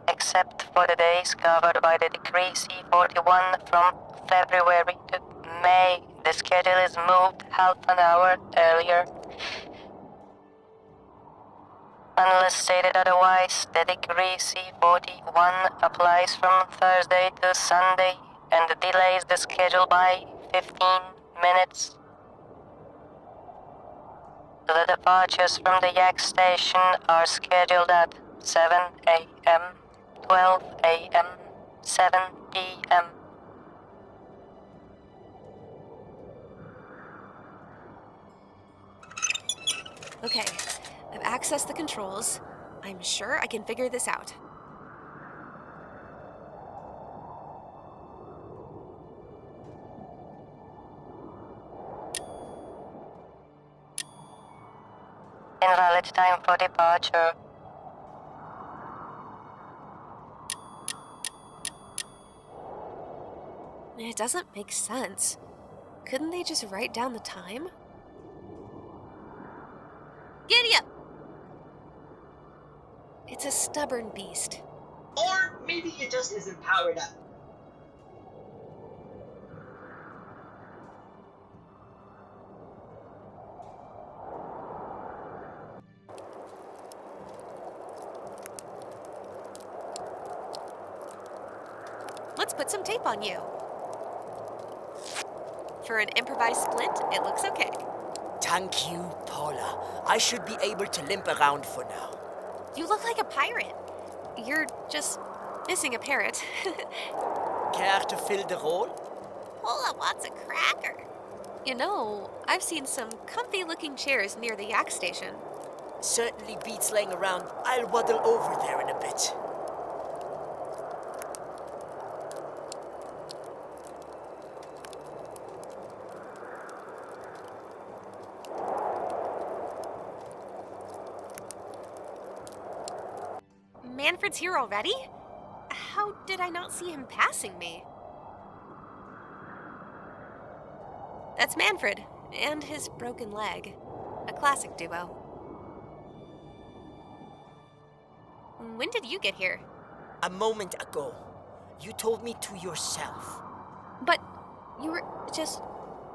Except for the days covered by the decree C41 from February to May, the schedule is moved half an hour earlier. Unless stated otherwise, the decree C41 applies from Thursday to Sunday and delays the schedule by 15 minutes. The departures from the Yak station are scheduled at 7 a.m., 12 a.m., 7 p.m. Okay, I've accessed the controls. I'm sure I can figure this out. Invalid time for departure. It doesn't make sense. Couldn't they just write down the time? Giddy up! It's a stubborn beast. Or maybe it just isn't powered up. Let's put some tape on you. For an improvised splint, it looks okay. Thank you, Pola. I should be able to limp around for now. You look like a pirate. You're just missing a parrot. Care to fill the role? Pola wants a cracker. You know, I've seen some comfy-looking chairs near the Yak station. Certainly beats laying around. I'll waddle over there in a bit. Manfred's here already? How did I not see him passing me? That's Manfred, and his broken leg. A classic duo. When did you get here? A moment ago. You told me to yourself. But you were just...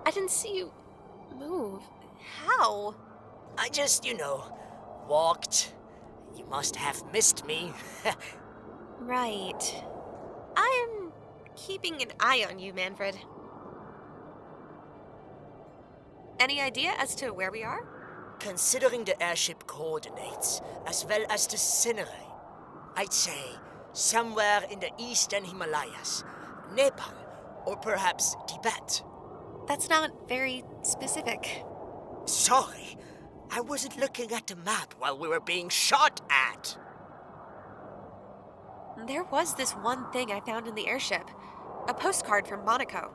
I didn't see you move. How? I just, walked. You must have missed me. Right. I am keeping an eye on you, Manfred. Any idea as to where we are? Considering the airship coordinates, as well as the scenery, I'd say somewhere in the eastern Himalayas, Nepal, or perhaps Tibet. That's not very specific. Sorry, I wasn't looking at the map while we were being shot at. There was this one thing I found in the airship. A postcard from Monaco.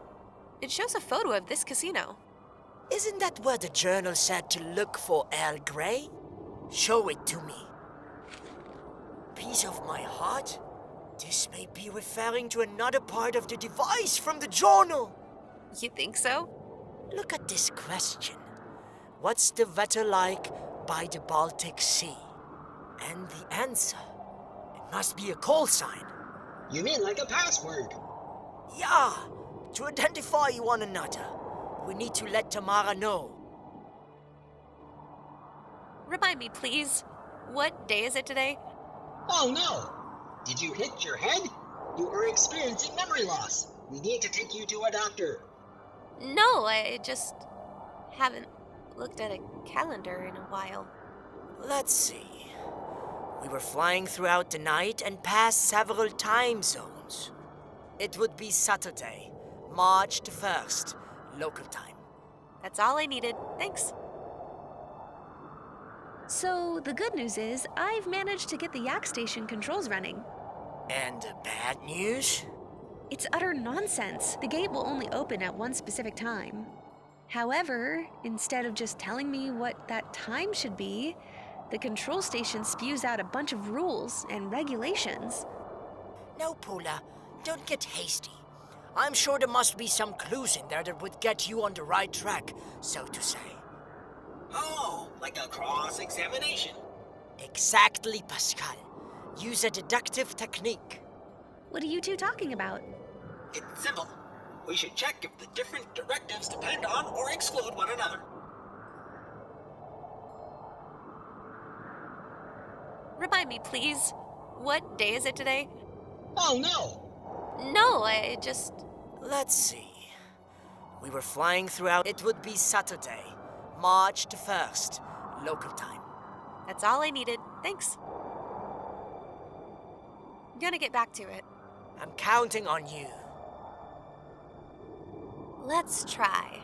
It shows a photo of this casino. Isn't that where the journal said to look for Earl Grey? Show it to me. Piece of my heart? This may be referring to another part of the device from the journal. You think so? Look at this question. What's the weather like by the Baltic Sea? And the answer, it must be a call sign. You mean like a password? Yeah, to identify one another. We need to let Tamara know. Remind me, please. What day is it today? Oh no! Did you hit your head? You are experiencing memory loss. We need to take you to a doctor. No, I just haven't looked at a calendar in a while. Let's see. We were flying throughout the night and passed several time zones. It would be Saturday, March the 1st, local time. That's all I needed. Thanks. So, the good news is, I've managed to get the yak station controls running. And the bad news? It's utter nonsense. The gate will only open at one specific time. However, instead of just telling me what that time should be, the control station spews out a bunch of rules and regulations. No, Pola, don't get hasty. I'm sure there must be some clues in there that would get you on the right track, so to say. Oh, like a cross-examination. Exactly, Pascal. Use a deductive technique. What are you two talking about? It's simple. We should check if the different directives depend on or exclude one another. Remind me, please. What day is it today? Oh, no. No, I just... Let's see. We were flying throughout. It would be Saturday, March the 1st, local time. That's all I needed. Thanks. Gonna get back to it. I'm counting on you. Let's try.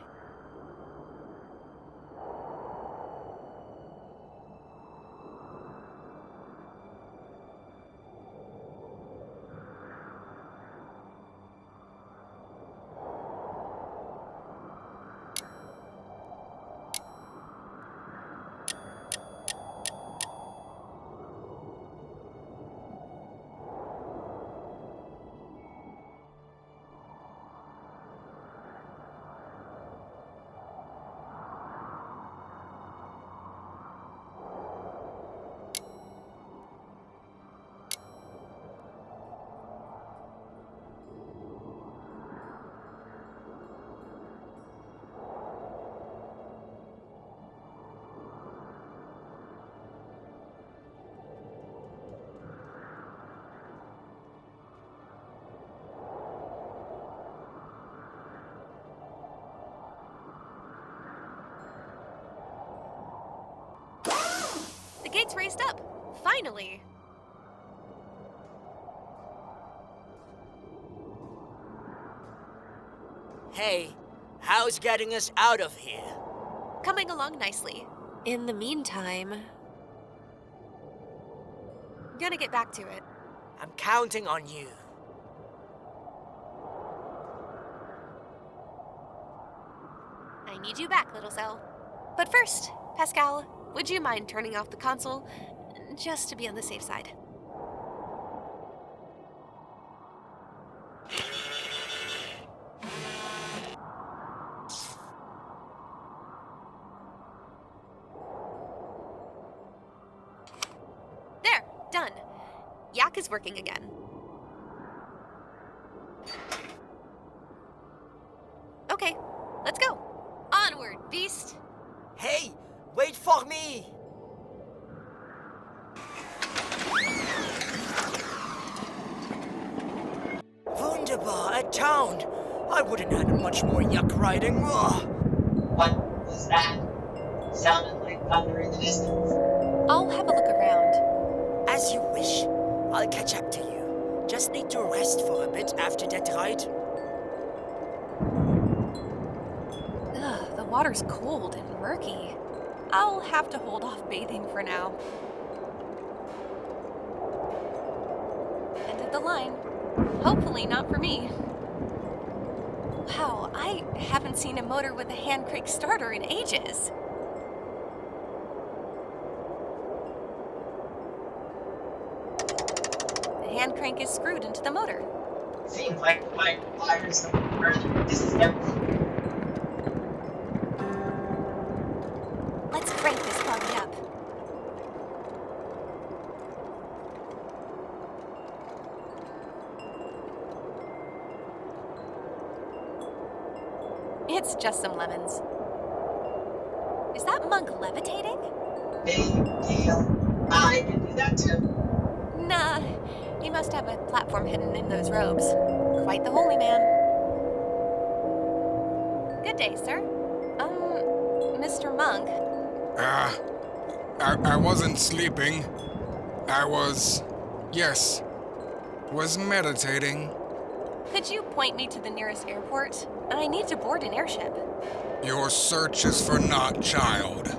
The gate's raised up. Finally. Hey, how's getting us out of here? Coming along nicely. In the meantime... Gonna get back to it. I'm counting on you. I need you back, little cell. But first, Pascal, would you mind turning off the console? Just to be on the safe side. There, done. Yak is working again. Okay, let's go. Onward, beast. Hey, wait for me! Wunderbar, a town. I wouldn't have much more yuck riding. Ugh. What was that? Sounded like thunder in the distance. I'll have a look around. As you wish. I'll catch up to you. Just need to rest for a bit after that ride. Ugh, the water's cold and murky. I'll have to hold off bathing for now. End of the line. Hopefully not for me. Wow, I haven't seen a motor with a hand crank starter in ages. The hand crank is screwed into the motor. Seems like my wires are disassembled. Let's crank this puppy up. It's just some lemons. Is that monk levitating? Big deal. I can do that too. Nah, he must have a platform hidden in those robes. Quite the holy man. Good day, sir. Mr. Monk. I wasn't sleeping. I was meditating. Could you point me to the nearest airport? I need to board an airship. Your search is for naught, child.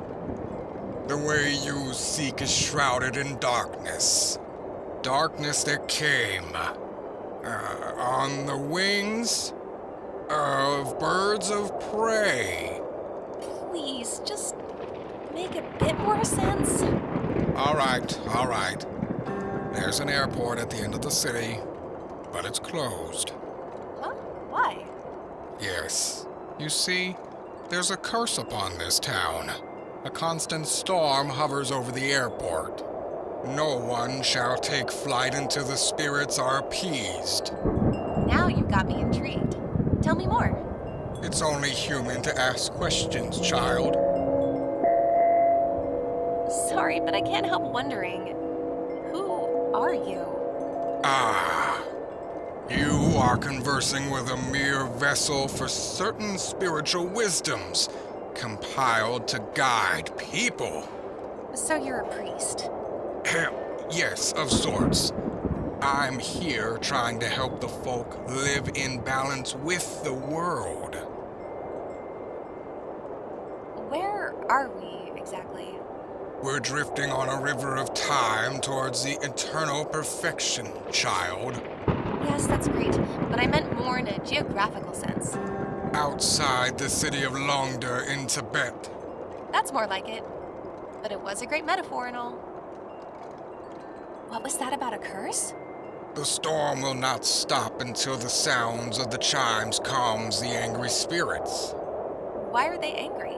The way you seek is shrouded in darkness. Darkness that came on the wings of birds of prey. Please, just make a bit more sense. All right. There's an airport at the end of the city, but it's closed. Huh? Why? Yes. You see, there's a curse upon this town. A constant storm hovers over the airport. No one shall take flight until the spirits are appeased. Now you've got me intrigued. Tell me more. It's only human to ask questions, child. Sorry, but I can't help wondering. Who are you? You are conversing with a mere vessel for certain spiritual wisdoms, compiled to guide people. So you're a priest? Yes, of sorts. I'm here trying to help the folk live in balance with the world. Where are we exactly? We're drifting on a river of time towards the eternal perfection, child. Yes, that's great, but I meant more in a geographical sense. Outside the city of Longda in Tibet. That's more like it. But it was a great metaphor and all. What was that about a curse? The storm will not stop until the sounds of the chimes calms the angry spirits. Why are they angry?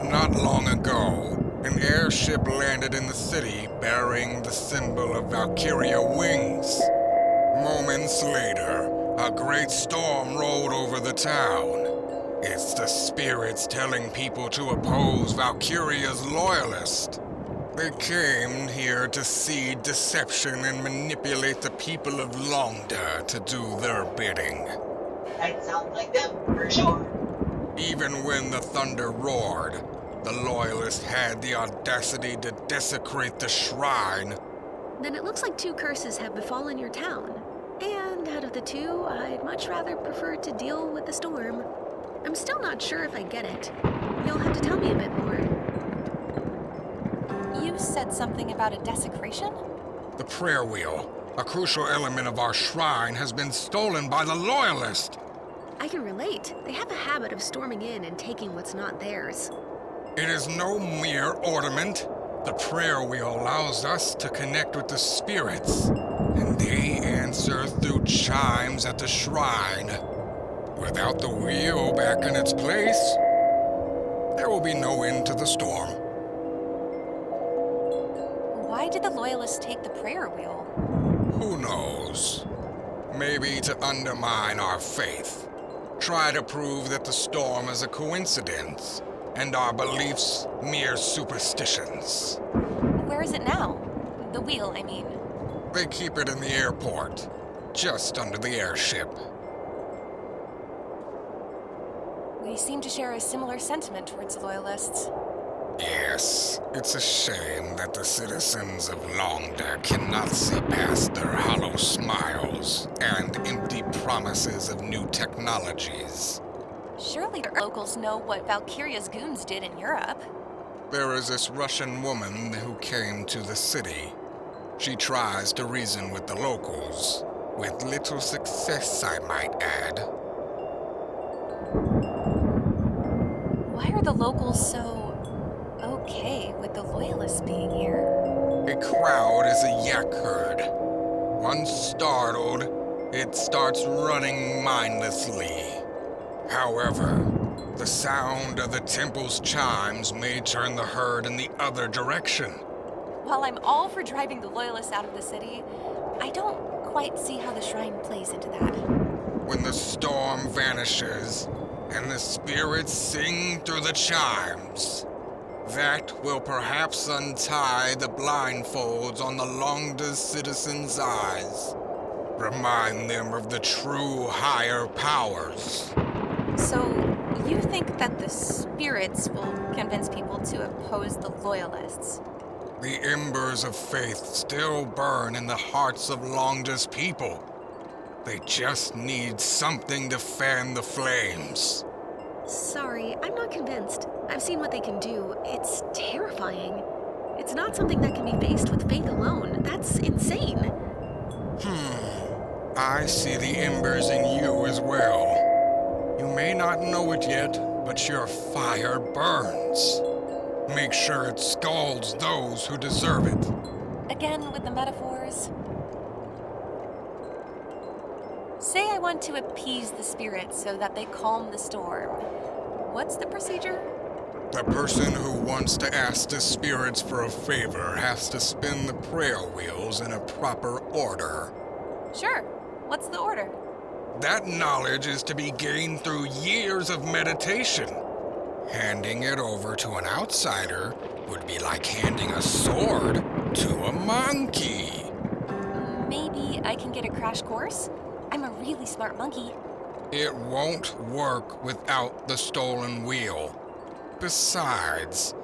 Not long ago, an airship landed in the city bearing the symbol of Valkiria wings. Moments later, a great storm rolled over the town. It's the spirits telling people to oppose Valkyria's loyalists. They came here to seed deception and manipulate the people of Longda to do their bidding. That sounds like them, for sure. Even when the thunder roared, the loyalists had the audacity to desecrate the shrine. Then it looks like 2 curses have befallen your town. And out of the 2, I'd much rather prefer to deal with the storm. I'm still not sure if I get it. You'll have to tell me a bit more. You said something about a desecration? The prayer wheel, a crucial element of our shrine, has been stolen by the loyalists. I can relate. They have a habit of storming in and taking what's not theirs. It is no mere ornament. The prayer wheel allows us to connect with the spirits, and they answer through chimes at the shrine. Without the wheel back in its place, there will be no end to the storm. Why did the loyalists take the prayer wheel? Who knows? Maybe to undermine our faith. Try to prove that the storm is a coincidence, and our beliefs mere superstitions. Where is it now? The wheel, I mean. They keep it in the airport, just under the airship. We seem to share a similar sentiment towards the loyalists. Yes, it's a shame that the citizens of Longda cannot see past their hollow smiles and empty promises of new technologies. Surely the locals know what Valkyria's goons did in Europe. There is this Russian woman who came to the city. She tries to reason with the locals, with little success, I might add. Why are the locals so okay with the loyalists being here? A crowd is a yak herd. Once startled, it starts running mindlessly. However, the sound of the temple's chimes may turn the herd in the other direction. While I'm all for driving the loyalists out of the city, I don't quite see how the shrine plays into that. When the storm vanishes and the spirits sing through the chimes, that will perhaps untie the blindfolds on the Longda citizens' eyes. Remind them of the true higher powers. So, you think that the spirits will convince people to oppose the loyalists? The embers of faith still burn in the hearts of Longda's people. They just need something to fan the flames. Sorry, I'm not convinced. I've seen what they can do. It's terrifying. It's not something that can be faced with faith alone. That's insane. I see the embers in you as well. You may not know it yet, but your fire burns. Make sure it scalds those who deserve it. Again with the metaphors. Say I want to appease the spirits so that they calm the storm. What's the procedure? The person who wants to ask the spirits for a favor has to spin the prayer wheels in a proper order. Sure. What's the order? That knowledge is to be gained through years of meditation. Handing it over to an outsider would be like handing a sword to a monkey. Maybe I can get a crash course? I'm a really smart monkey. It won't work without the stolen wheel. Besides,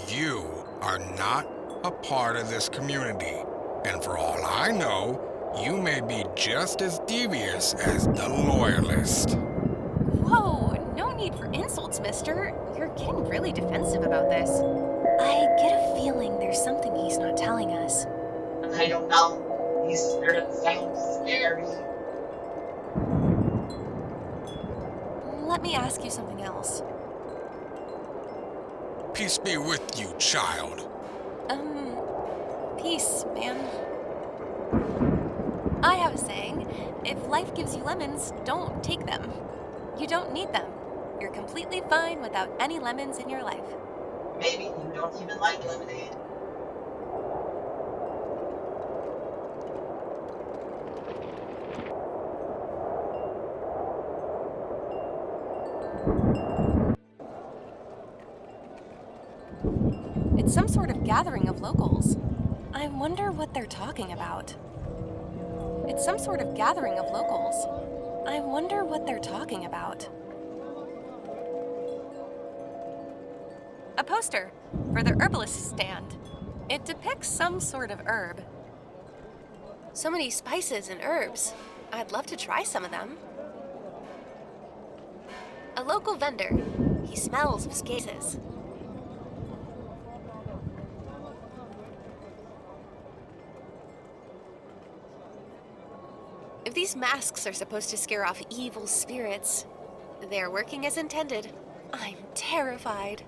you are not a part of this community, and for all I know, you may be just as devious as the Loyalist. Whoa, no need for insults, mister. You're getting really defensive about this. I get a feeling there's something he's not telling us. I don't know. These spirits sound scary. Let me ask you something else. Peace be with you, child. Peace, man. I have a saying, if life gives you lemons, don't take them. You don't need them. You're completely fine without any lemons in your life. Maybe you don't even like lemonade. It's some sort of gathering of locals. I wonder what they're talking about. It's some sort of gathering of locals. I wonder what they're talking about. A poster for the herbalist stand. It depicts some sort of herb. So many spices and herbs. I'd love to try some of them. A local vendor. He smells of spices. If these masks are supposed to scare off evil spirits, they're working as intended. I'm terrified.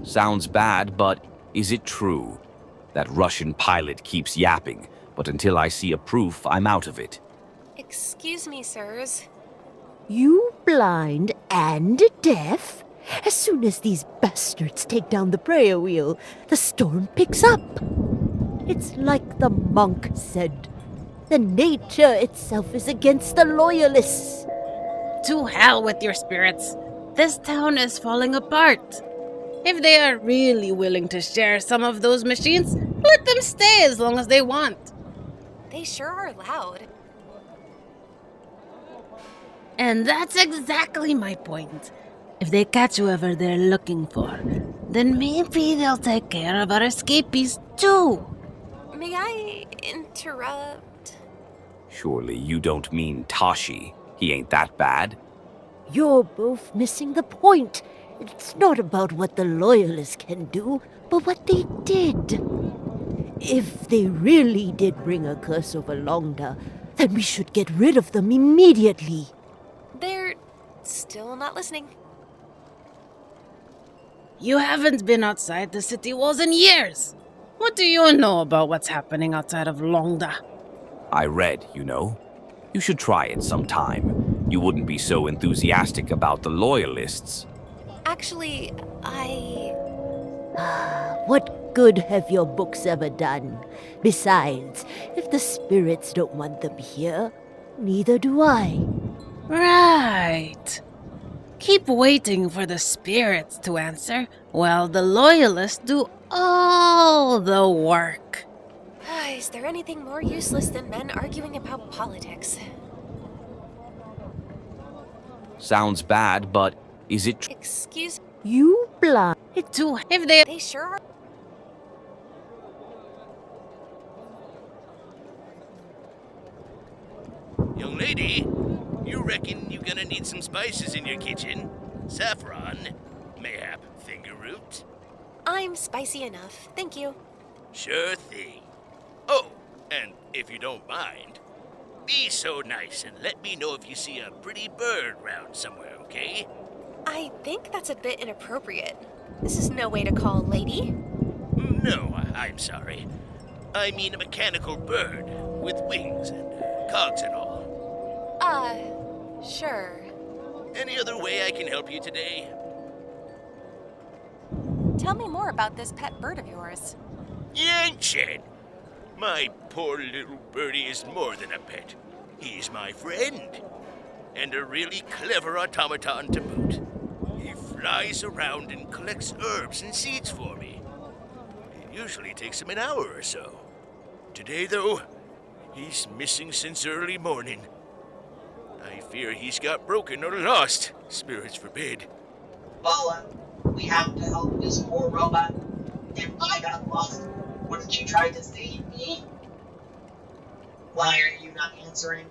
Sounds bad, but is it true? That Russian pilot keeps yapping, but until I see a proof, I'm out of it. Excuse me, sirs. You blind and deaf? As soon as these bastards take down the prayer wheel, the storm picks up. It's like the monk said. The nature itself is against the Loyalists. To hell with your spirits. This town is falling apart. If they are really willing to share some of those machines, let them stay as long as they want. They sure are loud. And that's exactly my point. If they catch whoever they're looking for, then maybe they'll take care of our escapees too. May I interrupt? Surely you don't mean Tashi. He ain't that bad. You're both missing the point. It's not about what the Loyalists can do, but what they did. If they really did bring a curse over Longda, then we should get rid of them immediately. They're still not listening. You haven't been outside the city walls in years. What do you know about what's happening outside of Longda? I read, you know. You should try it sometime. You wouldn't be so enthusiastic about the Loyalists. Actually, What good have your books ever done? Besides, if the spirits don't want them here, neither do I. Right. Keep waiting for the spirits to answer while the Loyalists do all the work. Is there anything more useless than men arguing about politics? Sounds bad, but is it true? Excuse You blind. If they sure are. lady, you reckon you gonna need some spices in your kitchen? Saffron, mayhap finger root? I'm spicy enough, thank you. Sure thing. Oh, and if you don't mind, be so nice and let me know if you see a pretty bird round somewhere, okay? I think that's a bit inappropriate. This is no way to call a lady. No, I'm sorry. I mean a mechanical bird with wings and cogs and all. Sure. Any other way I can help you today? Tell me more about this pet bird of yours. Yang-Chen! My poor little birdie is more than a pet. He's my friend. And a really clever automaton to boot. He flies around and collects herbs and seeds for me. It usually takes him an hour or so. Today, though, he's missing since early morning. I fear he's got broken or lost. Spirits forbid. Pola, we have to help this poor robot. If I got lost, wouldn't you try to save me? Why are you not answering?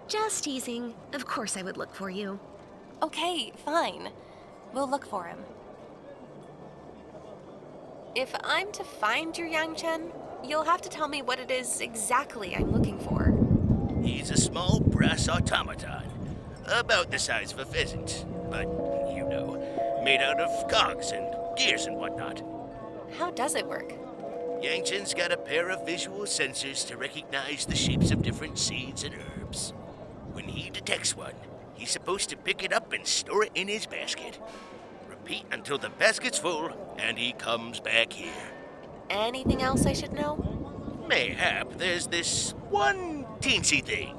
Just teasing. Of course I would look for you. Okay, fine. We'll look for him. If I'm to find your Yang-Chen, you'll have to tell me what it is exactly I'm looking for. He's a small brass automaton, about the size of a pheasant, but, you know, made out of cogs and gears and whatnot. How does it work? Yang-Chen's got a pair of visual sensors to recognize the shapes of different seeds and herbs. When he detects one, he's supposed to pick it up and store it in his basket. Repeat until the basket's full, and he comes back here. Anything else I should know? Mayhap there's this one teensy thing.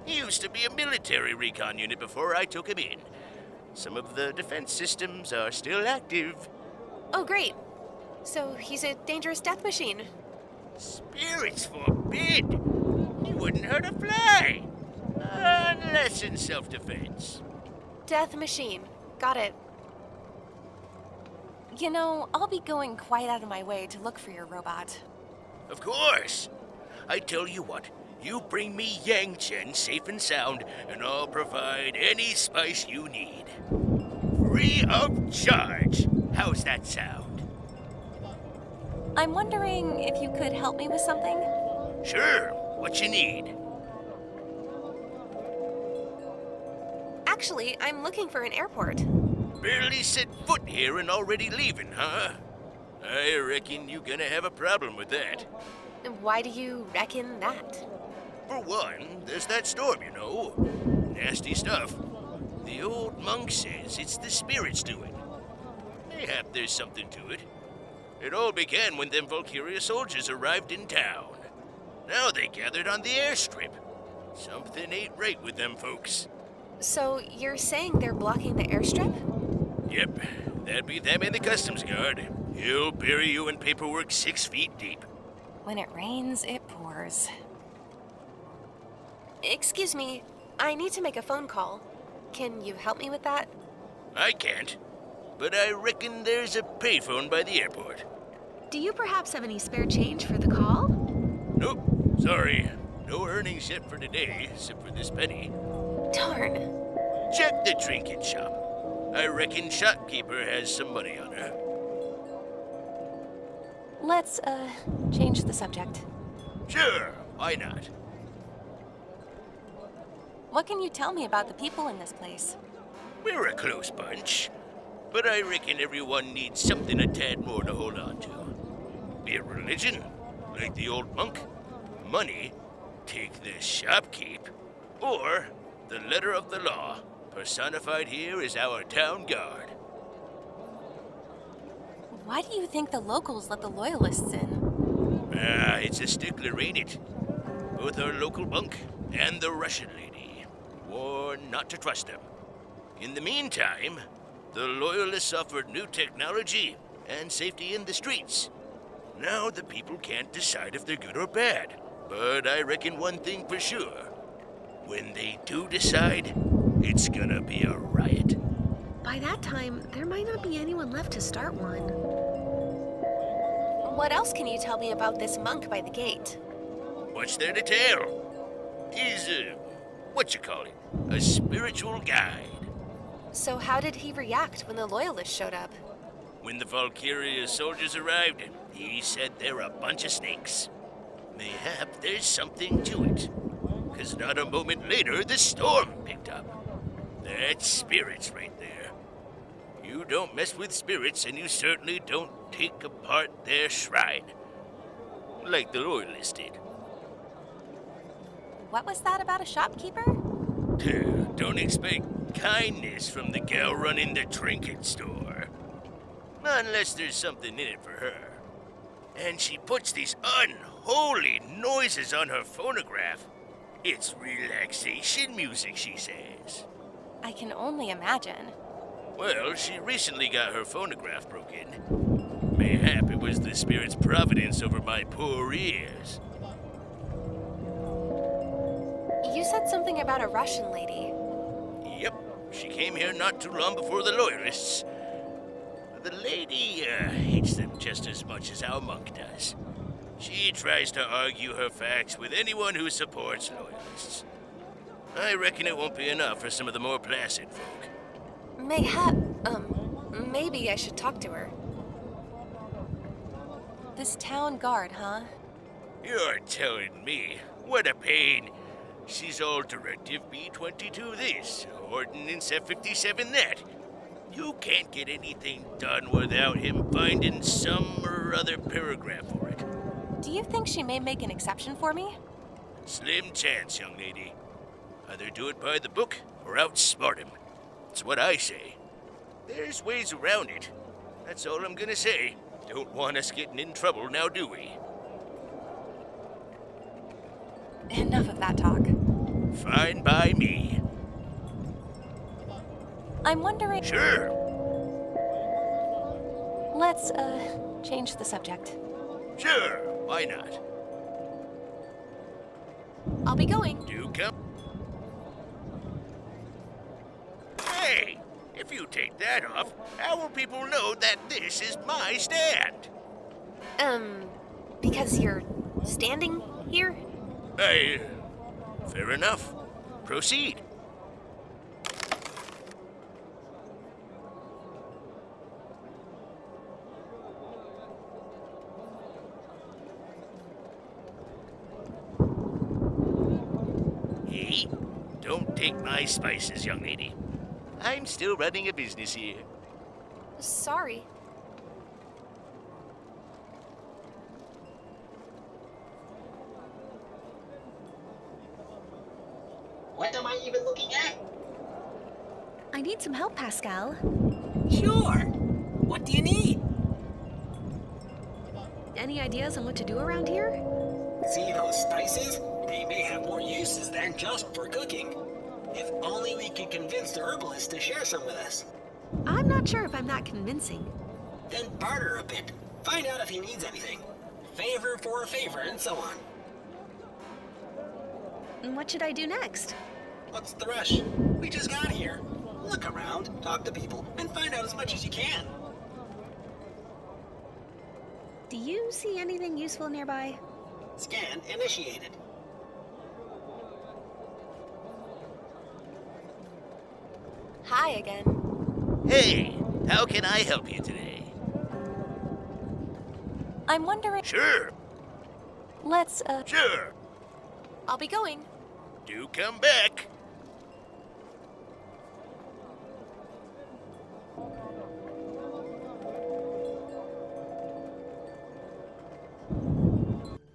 He used to be a military recon unit before I took him in. Some of the defense systems are still active. Oh, great. So he's a dangerous death machine. Spirits forbid! He wouldn't hurt a fly! Unless in self-defense. Death machine. Got it. You know, I'll be going quite out of my way to look for your robot. Of course! I tell you what, you bring me Yang-Chen safe and sound, and I'll provide any spice you need. Free of charge! How's that sound? I'm wondering if you could help me with something? Sure, what you need? Actually, I'm looking for an airport. Barely set foot here and already leaving, huh? I reckon you gonna have a problem with that. Why do you reckon that? For one, there's that storm, you know. Nasty stuff. The old monk says it's the spirits doing. Mayhap there's something to it. It all began when them Valkiria soldiers arrived in town. Now they gathered on the airstrip. Something ain't right with them folks. So you're saying they're blocking the airstrip? Yep, that'd be them in the customs guard. He'll bury you in paperwork 6 feet deep. When it rains, it pours. Excuse me, I need to make a phone call. Can you help me with that? I can't, but I reckon there's a payphone by the airport. Do you perhaps have any spare change for the call? Nope, sorry. No earnings yet for today, except for this penny. Darn. Check the trinket shop. I reckon shopkeeper has some money on her. Let's, change the subject. Sure, why not? What can you tell me about the people in this place? We're a close bunch, but I reckon everyone needs something a tad more to hold on to. Be it religion, like the old monk, money, take this shopkeep, or the letter of the law, personified here is our town guard. Why do you think the locals let the loyalists in? It's a stickler, ain't it? Both our local monk and the Russian lady warned not to trust them. In the meantime, the loyalists offered new technology and safety in the streets. Now the people can't decide if they're good or bad. But I reckon one thing for sure. When they do decide, it's gonna be a riot. By that time, there might not be anyone left to start one. What else can you tell me about this monk by the gate? What's there to tell? He's, a spiritual guide. So how did he react when the Loyalists showed up? When the Valkiria soldiers arrived, he said they're a bunch of snakes. Mayhap there's something to it. 'Cause not a moment later, the storm picked up. That's spirits right there. You don't mess with spirits, and you certainly don't take apart their shrine. Like the Loyalists did. What was that about a shopkeeper? Don't expect kindness from the gal running the trinket store. Unless there's something in it for her. And she puts these unholy noises on her phonograph. It's relaxation music, she says. I can only imagine. Well, she recently got her phonograph broken. Mayhap it was the spirit's providence over my poor ears. You said something about a Russian lady. Yep, she came here not too long before the Loyalists. The lady hates them just as much as our monk does. She tries to argue her facts with anyone who supports Loyalists. I reckon it won't be enough for some of the more placid folk. Maybe I should talk to her. This town guard, huh? You're telling me. What a pain. She's all Directive B-22 this, Ordinance F-57 that. You can't get anything done without him finding some or other paragraph for it. Do you think she may make an exception for me? Slim chance, young lady. Either do it by the book or outsmart him. It's what I say. There's ways around it. That's all I'm gonna say. Don't want us getting in trouble now, do we? Enough of that talk. Fine by me. I'm wondering... Sure. Let's, change the subject. Sure, why not? I'll be going. Do come. Hey, if you take that off, how will people know that this is my stand? Because you're standing here? Fair enough. Proceed. Hey, don't take my spices, young lady. I'm still running a business here. Sorry. What am I even looking at? I need some help, Pascal. Sure. What do you need? Any ideas on what to do around here? See those spices? They may have more uses than just for cooking. If only we could convince the herbalist to share some with us. I'm not sure if I'm that convincing. Then barter a bit. Find out if he needs anything. Favor for a favor, and so on. And what should I do next? What's the rush? We just got here. Look around, talk to people, and find out as much as you can. Do you see anything useful nearby? Scan initiated. Hi again. Hey, how can I help you today? I'm wondering... Sure. Let's, Sure. I'll be going. Do come back.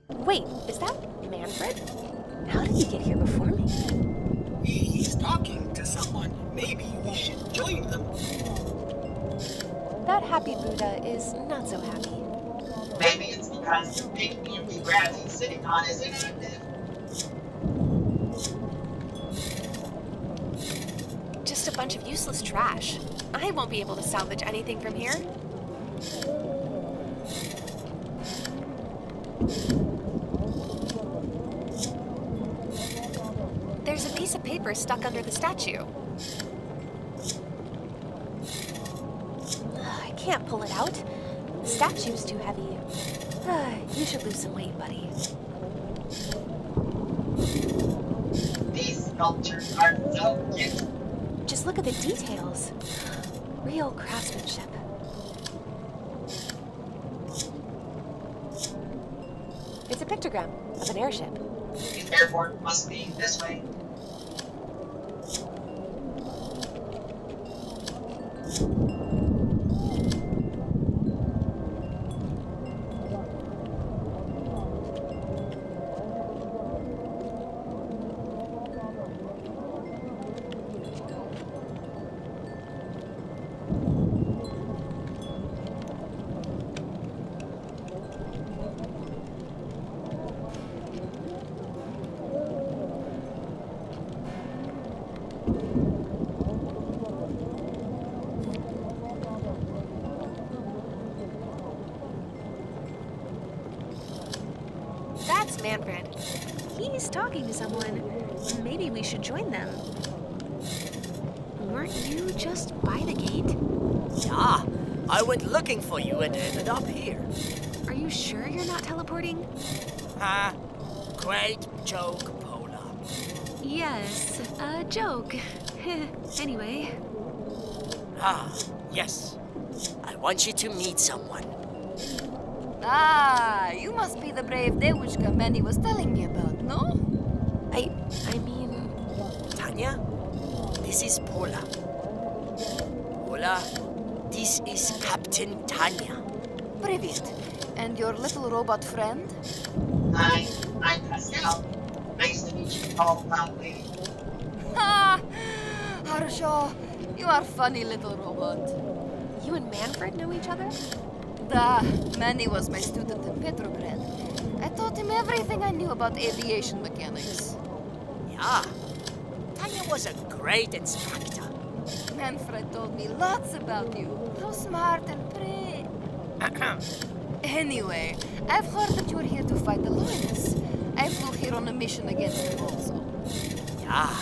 Wait, is that Manfred? How did he get here before me? He's talking to someone. Maybe we should join them. That happy Buddha is not so happy. Maybe it's because the big empty grass he's sitting on is inactive. Just a bunch of useless trash. I won't be able to salvage anything from here. There's a piece of paper stuck under the statue. I can't pull it out. The statue's too heavy. You should lose some weight, buddy. These sculptures are so cute. Just look at the details. Real craftsmanship. It's a pictogram of an airship. The airport must be this way. That's Manfred. He's talking to someone. Maybe we should join them. Weren't you just by the gate? Yeah, I went looking for you and ended up here. Are you sure you're not teleporting? Great joke, Pola. Yes, a joke. Anyway. Yes. I want you to meet someone. Ah, you must be the brave Devoushka Manny was telling me about, no? I mean... Tanya, this is Pola. Pola, this is Captain Tanya. Привет. And your little robot friend? Hi, I'm Pascal. Nice to meet you all loudly. Ha! Harsho, you are funny little robot. You and Manfred know each other? Manny was my student in Petrograd. I taught him everything I knew about aviation mechanics. Yeah, Tanya was a great instructor. Manfred told me lots about you. How smart and pretty. Anyway, I've heard that you're here to fight the Loyalists. I flew here on a mission against them also. Yeah,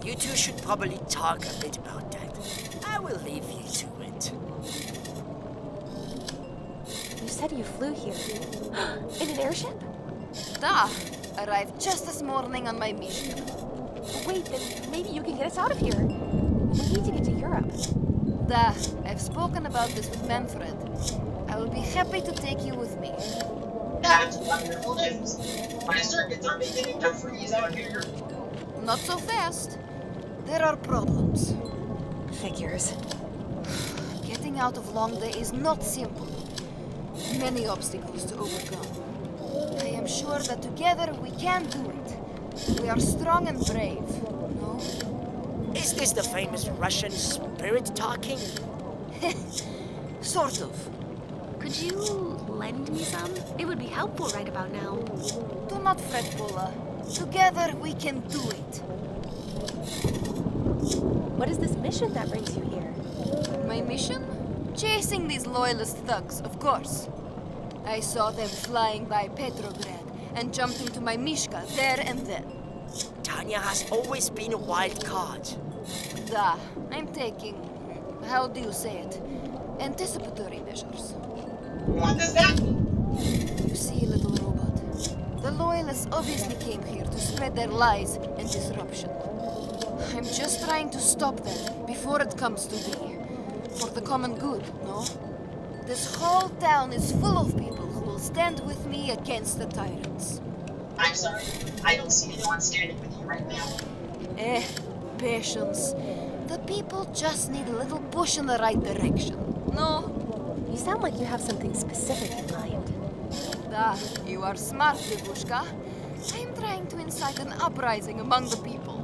you two should probably talk a bit about that. I will leave you to it. You said you flew here. In an airship? Arrived just this morning on my mission. Wait, then maybe you can get us out of here. We need to get to Europe. I've spoken about this with Manfred. I will be happy to take you with me. That's wonderful news. My circuits are beginning to freeze out here. Not so fast. There are problems. Figures. Getting out of Longday is not simple. Many obstacles to overcome. I am sure that together we can do it. We are strong and brave, no? Is this the famous Russian spirit talking? Sort of. Could you lend me some? It would be helpful right about now. Do not fret, Pola. Together we can do it. What is this mission that brings you here? My mission? Chasing these loyalist thugs, of course. I saw them flying by Petrograd and jumped into my Mishka there and then. Tanya has always been a wild card. I'm taking, how do you say it, anticipatory measures. What does that mean? You see, little robot, the loyalists obviously came here to spread their lies and disruption. I'm just trying to stop that before it comes to be. For the common good, no? This whole town is full of people who will stand with me against the tyrants. I'm sorry, I don't see anyone standing with you right now. Patience. The people just need a little push in the right direction, no? You sound like you have something specific in mind. You are smart, Devoushka. I'm trying to incite an uprising among the people.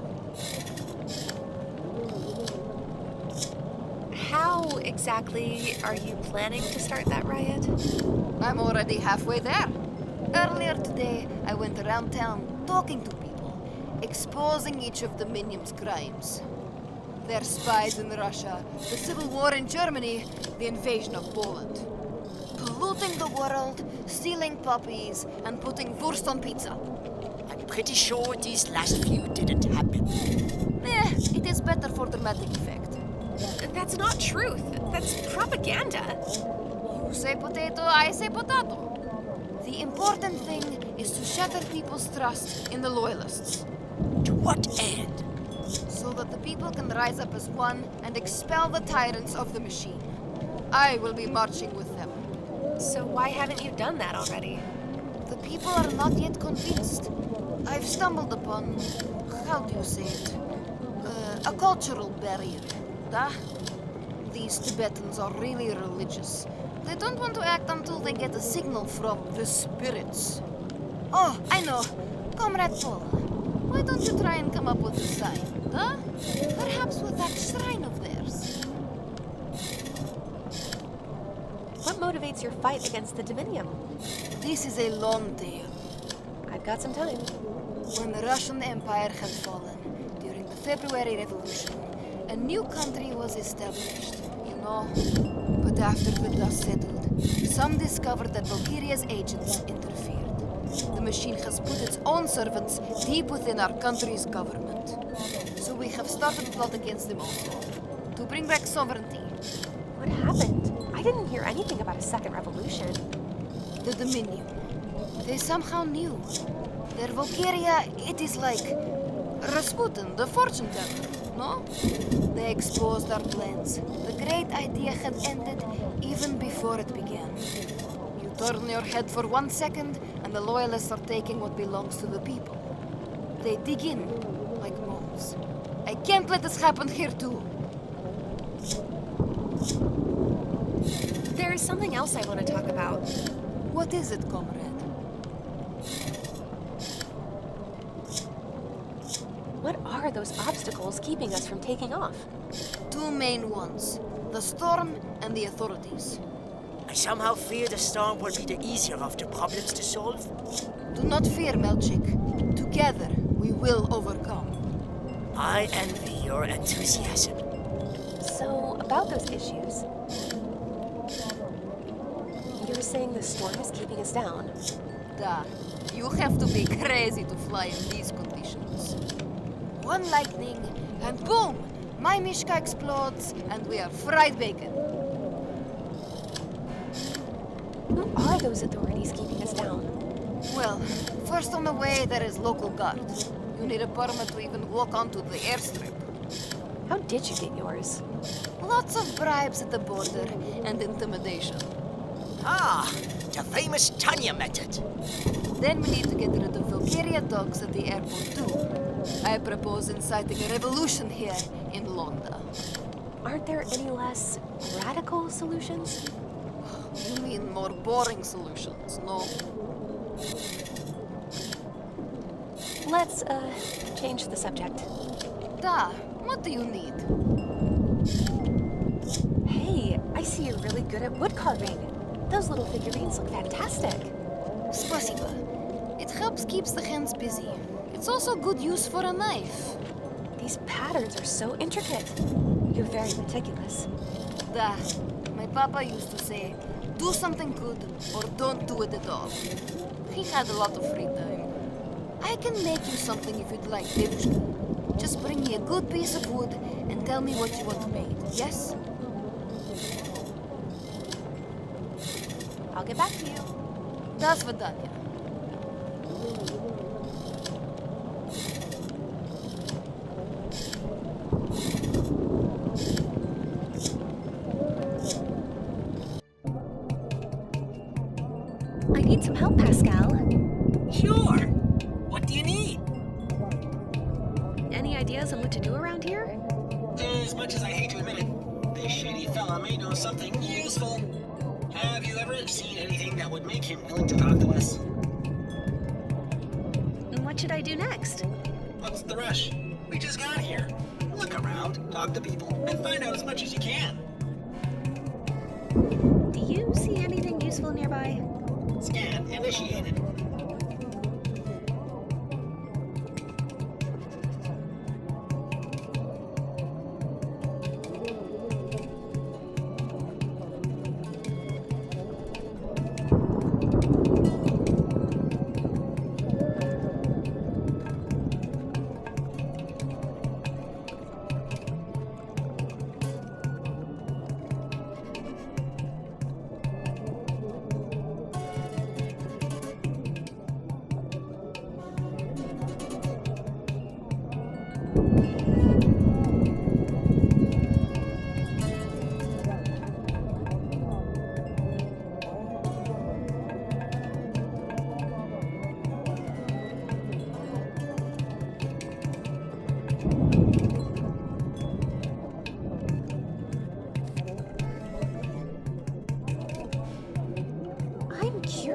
How exactly are you planning to start that riot? I'm already halfway there. Earlier today, I went around town talking to people, exposing each of the minions' crimes. Their spies in Russia, the civil war in Germany, the invasion of Poland. Polluting the world, stealing puppies, and putting wurst on pizza. I'm pretty sure these last few didn't happen. It is better for dramatic effect. That's not truth. That's propaganda. You say potato, I say potato. The important thing is to shatter people's trust in the loyalists. To what end? so that the people can rise up as one and expel the tyrants of the machine. I will be marching with them. So why haven't you done that already? The people are not yet convinced. I've stumbled upon, how do you say it, a cultural barrier. Da? These Tibetans are really religious. They don't want to act until they get a signal from the spirits. Oh, I know. Comrade Pola, why don't you try and come up with a sign, huh? Perhaps with that shrine of theirs. What motivates your fight against the Dominium? This is a long tale. I've got some time. When the Russian Empire had fallen, during the February Revolution, a new country was established, you know. But after the dust settled, some discovered that Valkiria's agents interfered. The machine has put its own servants deep within our country's government. So we have started a plot against them also, to bring back sovereignty. What happened? I didn't hear anything about a second revolution. The Dominion. They somehow knew. Their Valkiria, it is like Rasputin, the fortune teller, no? They exposed our plans. The great idea had ended even before it began. You turn your head for 1 second, and the loyalists are taking what belongs to the people. They dig in, like moles. I can't let this happen here too. There is something else I want to talk about. What is it, comrade? What are those obstacles keeping us from taking off? Two main ones. The storm and the authorities. I somehow fear the storm will be the easier of the problems to solve. Do not fear, Melchik. Together, we will overcome. I envy your enthusiasm. So, about those issues... You're saying the storm is keeping us down? Da. You have to be crazy to fly in these conditions. One lightning, and boom! My Mishka explodes, and we are fried bacon. Who are those authorities keeping us down? Well, first on the way, there is local guard. You need a permit to even walk onto the airstrip. How did you get yours? Lots of bribes at the border and intimidation. Ah, the famous Tanya method. Then we need to get rid of Valkiria dogs at the airport too. I propose inciting a revolution here in Londa. Aren't there any less radical solutions? You mean more boring solutions, no? Let's, change the subject. Da, what do you need? Hey, I see you're really good at wood carving. Those little figurines look fantastic. Spasiba. It helps keeps the hands busy. It's also good use for a knife. These patterns are so intricate. You're very meticulous. Da. My papa used to say, do something good or don't do it at all. He had a lot of free time. I can make you something if you'd like, Devushka. Just bring me a good piece of wood and tell me what you want made, yes? I'll get back to you. Das Vidanya. I need some help, Pascal. Sure. What do you need? Any ideas on what to do around here? As much as I hate to admit it, this shady fella may know something useful. Have you ever seen anything that would make him willing to talk to us? What should I do next? What's the rush? We just got here. Look around, talk to people, and find out as much as you can. Do you see anything useful nearby? Scan initiated.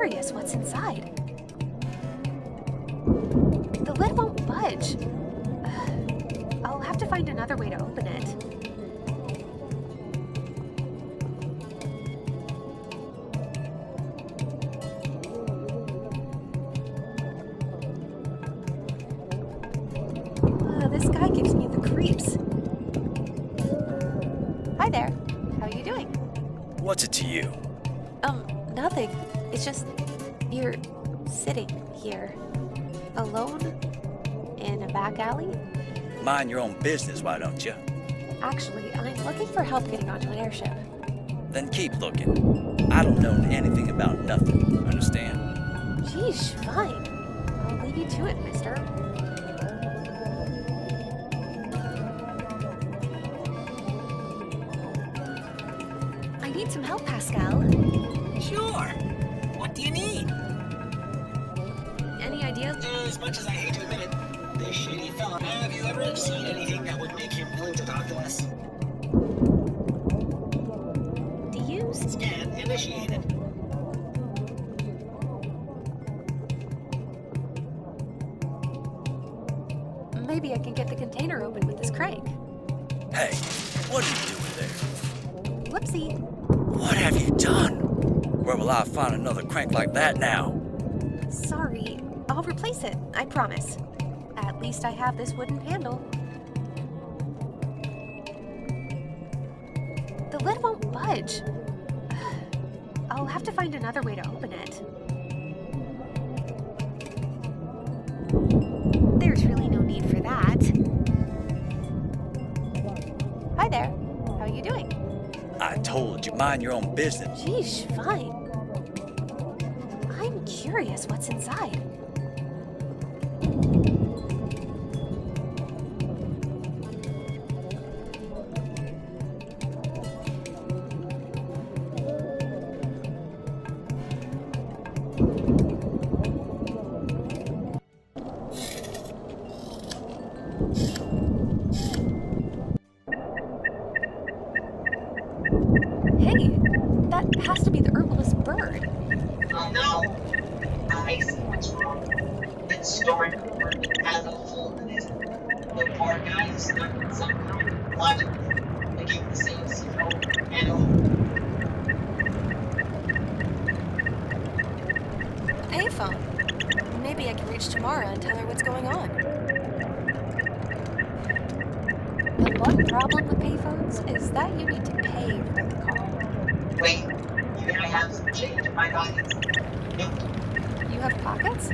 curious what's inside. The lid won't budge. I'll have to find another way to open it. This guy gives me the creeps. Hi there. How are you doing? What's it to you? Nothing. It's just you're sitting here alone in a back alley. Mind your own business, why don't you? Actually, I'm looking for help getting onto an airship. Then keep looking. I don't know anything about nothing, understand? Geesh, fine. I'll leave you to it, mister. I need some help, Pascal. Sure. What do you need? Any ideas? As much as I hate to admit it, this shady fella, have you ever seen anything that would make him willing to talk to us? Defused? Scan initiated. Maybe I can get the container open with this crank. Hey, what are you doing there? Whoopsie. What have you done? Where will I find another crank like that now? Sorry. I'll replace it, I promise. At least I have this wooden handle. The lid won't budge. I'll have to find another way to open it. There's really no need for that. Hi there. How are you doing? I told you, mind your own business. Geesh, fine. I'm curious what's inside. Hey, that has to be the herbalist bird. Oh no! I see what's wrong. Its story has a hole in it. The poor guy is stuck in some kind of logic. They keep the same zero and over. Payphone. Maybe I can reach Tamara and tell her what's going on. The one problem with payphones is that you need to pay for the call. Wait, even I have some change in my pockets. You have pockets?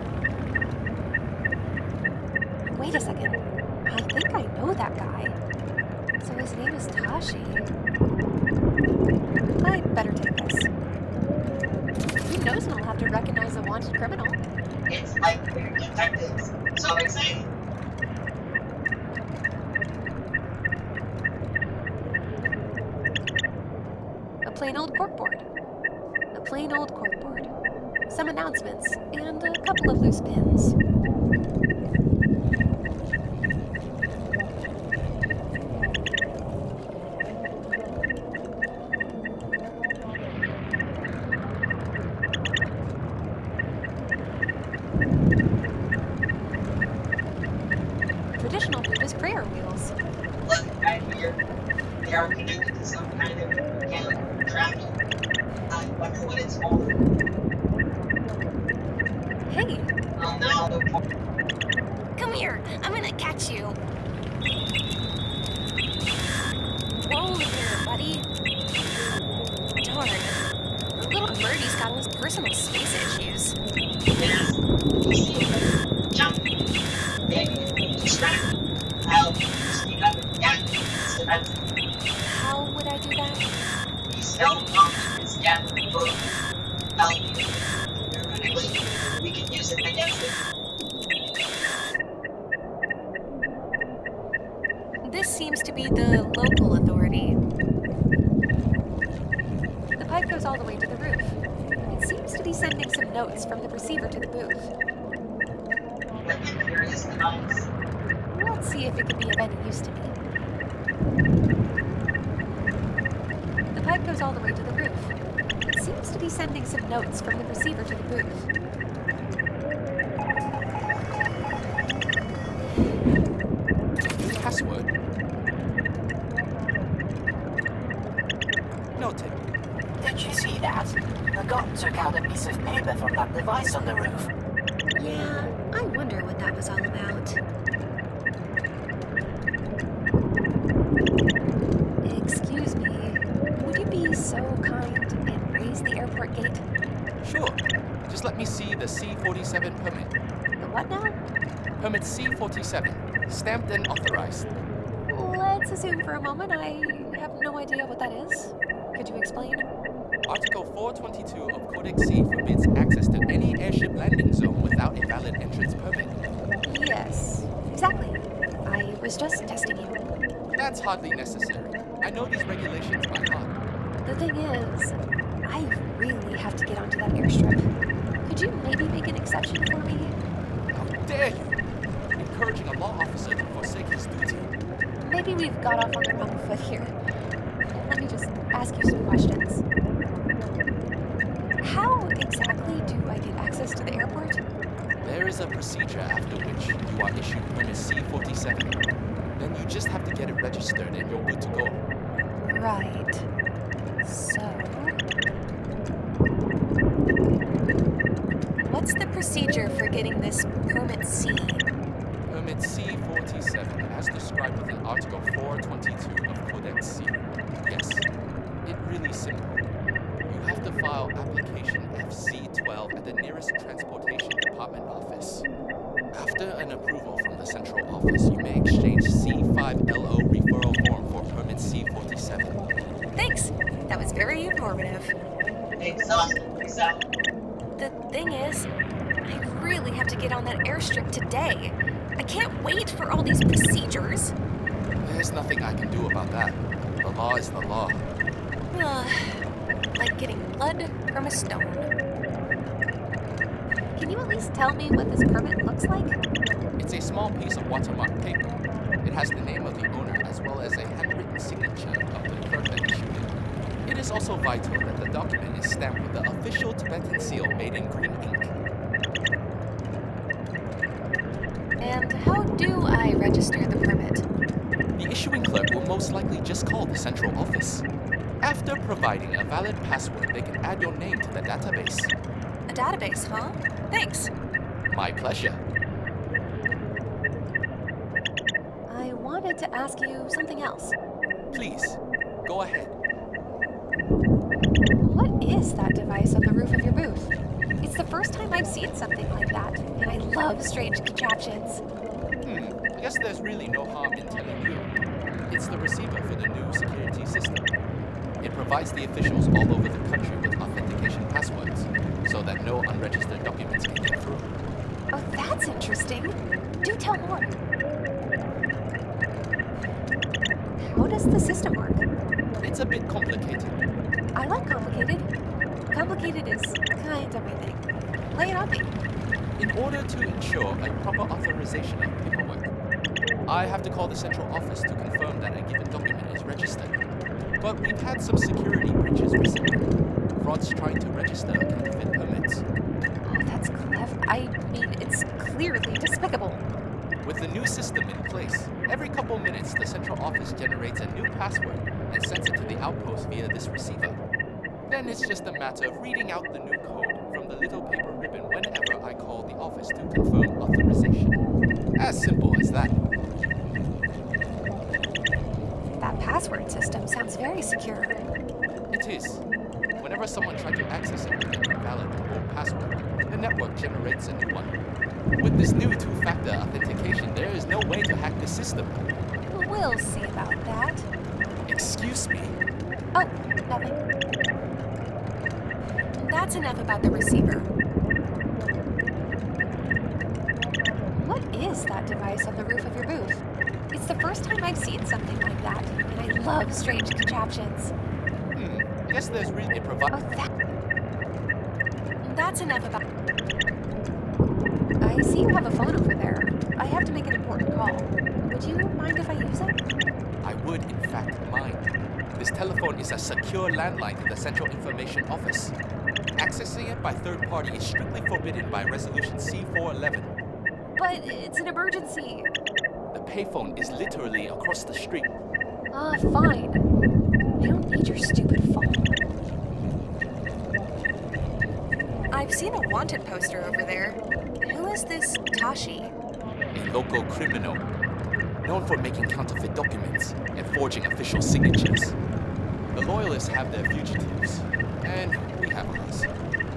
Wait a second. I think I know that guy. So his name is Tashi. I'd better take this. Who knows when I'll have to recognize a wanted criminal? It's like we're detectives. So exciting. A plain old corkboard. A plain old corkboard. Some announcements, and a couple of loose pins. Traditional Buddhist prayer wheels. Look, right here. They are connected to some kind of mechanical tracking. I wonder what it's for. Hey! Oh no! Come here! I'm gonna catch you! Roll here, buddy! Darn. The little birdie's got all his personal space issues. Yes. You see him. Jump. Maybe distract. I'll sneak up and get How would I do that? You still don't scan the book. Help you. Theoretically, we can use it against it. This seems to be the local authority. The pipe goes all the way to the roof. It seems to be sending some notes from the receiver to the booth. What a curious device. Let's see if it can be of any use to me. The pipe goes all the way to the roof. It seems to be sending some notes from the receiver to the booth. Password. Noted. Did you see that? The god took out a piece of paper from that device on the roof. Yeah, I wonder what that was all about. Excuse me, would you be so kind and raise the airport gate? Sure. Just let me see the C-47 permit. The what now? Permit C-47. Stamped and authorized. Let's assume for a moment I have no idea what that is. Could you explain? Article 422 of Codex C forbids access to any airship landing zone without a valid entrance permit. Yes, exactly. I was just testing you. That's hardly necessary. I know these regulations by heart. The thing is, I really have to get onto that airstrip. Could you maybe make an exception for me? How dare you! Encouraging a law officer to forsake his duty. Maybe we've got off on the wrong foot here. Let me just ask you some questions. How exactly do I get access to the airport? There is a procedure after which you are issued permit C-47. Then you just have to get it registered and you're good to go. Right. So... what's the procedure for getting this Permit C? Permit C-47, as described within Article 422 of Codex C. Yes, it's really simple. You have to file application FC-12 at the nearest Transportation Department office. After an approval from the central office, you may exchange C5LO referral form for Permit C-47. Thanks. That was very informative. Exactly. The thing is, I really have to get on that airstrip today. I can't wait for all these procedures. There's nothing I can do about that. The law is the law. Like getting blood from a stone. Can you at least tell me what this permit looks like? It's a small piece of watermark paper. It has the name of the owner as well as a handwritten signature of the clerk that issued it. It is also vital that the document is stamped with the official Tibetan seal made in green ink. And how do I register the permit? The issuing clerk will most likely just call the central office. After providing a valid password, they can add your name to the database. A database, huh? Thanks. My pleasure. I wanted to ask you something else. Please, go ahead. What is that device on the roof of your booth? It's the first time I've seen something like that, and I love strange contraptions. I guess there's really no harm in telling you. It's the receiver for the new security system. It provides the officials all over the country with authentication passwords, so that no unregistered documents can get through. Oh, that's interesting. Do tell more. How does the system work? It's a bit complicated. I like complicated. Complicated is kind of my thing. Lay it on me. In order to ensure a proper authorization of paperwork, I have to call the central office to confirm that a given document is registered. But we've had some security breaches recently. Frauds trying to register counterfeit permits. Oh, that's clever. I mean, it's clearly despicable. With the new system in place, every couple minutes the central office generates a new password and sends it to the outpost via this receiver. Then it's just a matter of reading out the new code from the little paper ribbon whenever I call the office to confirm authorization. As simple as that. That password system sounds very secure. It is. Whenever someone tries to access it with an invalid old password, the network generates a new one. With this new two-factor authentication, there is no way to hack the system. We'll see about that. Excuse me. Oh, nothing. That's enough about the receiver. What is that device on the roof of your booth? It's the first time I've seen something like that, and I love strange contraptions. I guess there's really a Oh, that's enough about... I see you have a phone over there. I have to make an important call. Would you mind if I use it? I would, in fact, mind. This telephone is a secure landline to the Central Information Office. Accessing it by third party is strictly forbidden by Resolution C-411. But it's an emergency. The payphone is literally across the street. Ah, fine. I don't need your stupid phone. I've seen a wanted poster over there. Who is this Tashi? A local criminal, known for making counterfeit documents and forging official signatures. The Loyalists have their fugitives, and we have ours.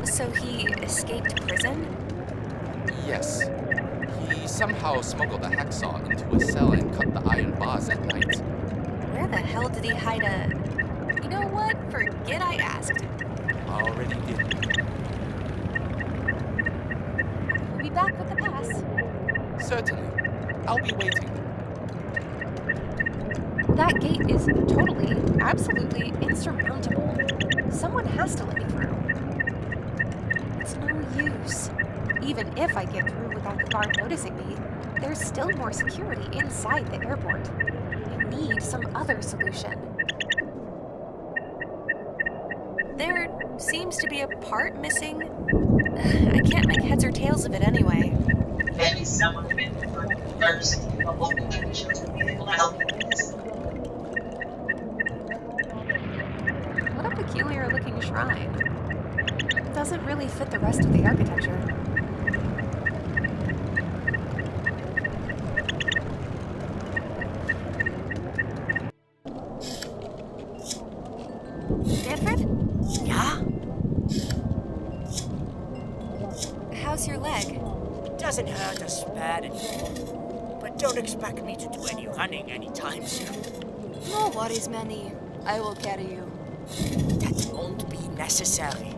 So he escaped prison? Yes. He somehow smuggled a hacksaw into a cell and cut the iron bars at night. Where the hell did he hide a... You know what? Forget I asked. Already did. We'll be back with the pass. Certainly. I'll be waiting. That gate is totally, absolutely insurmountable. Someone has to let me through. It's no use. Even if I get through without the guard noticing me, there's still more security inside the airport. I need some other solution. There seems to be a part missing. I can't make heads or tails of it anyway. Maybe someone would have been first in the local condition to be able to help you with this. What a peculiar looking shrine. Doesn't really fit the rest of the architecture. Manfred? Yeah? How's your leg? Doesn't hurt as bad anymore. But don't expect me to do any running anytime soon. No worries, Manny. I will carry you. That won't be necessary.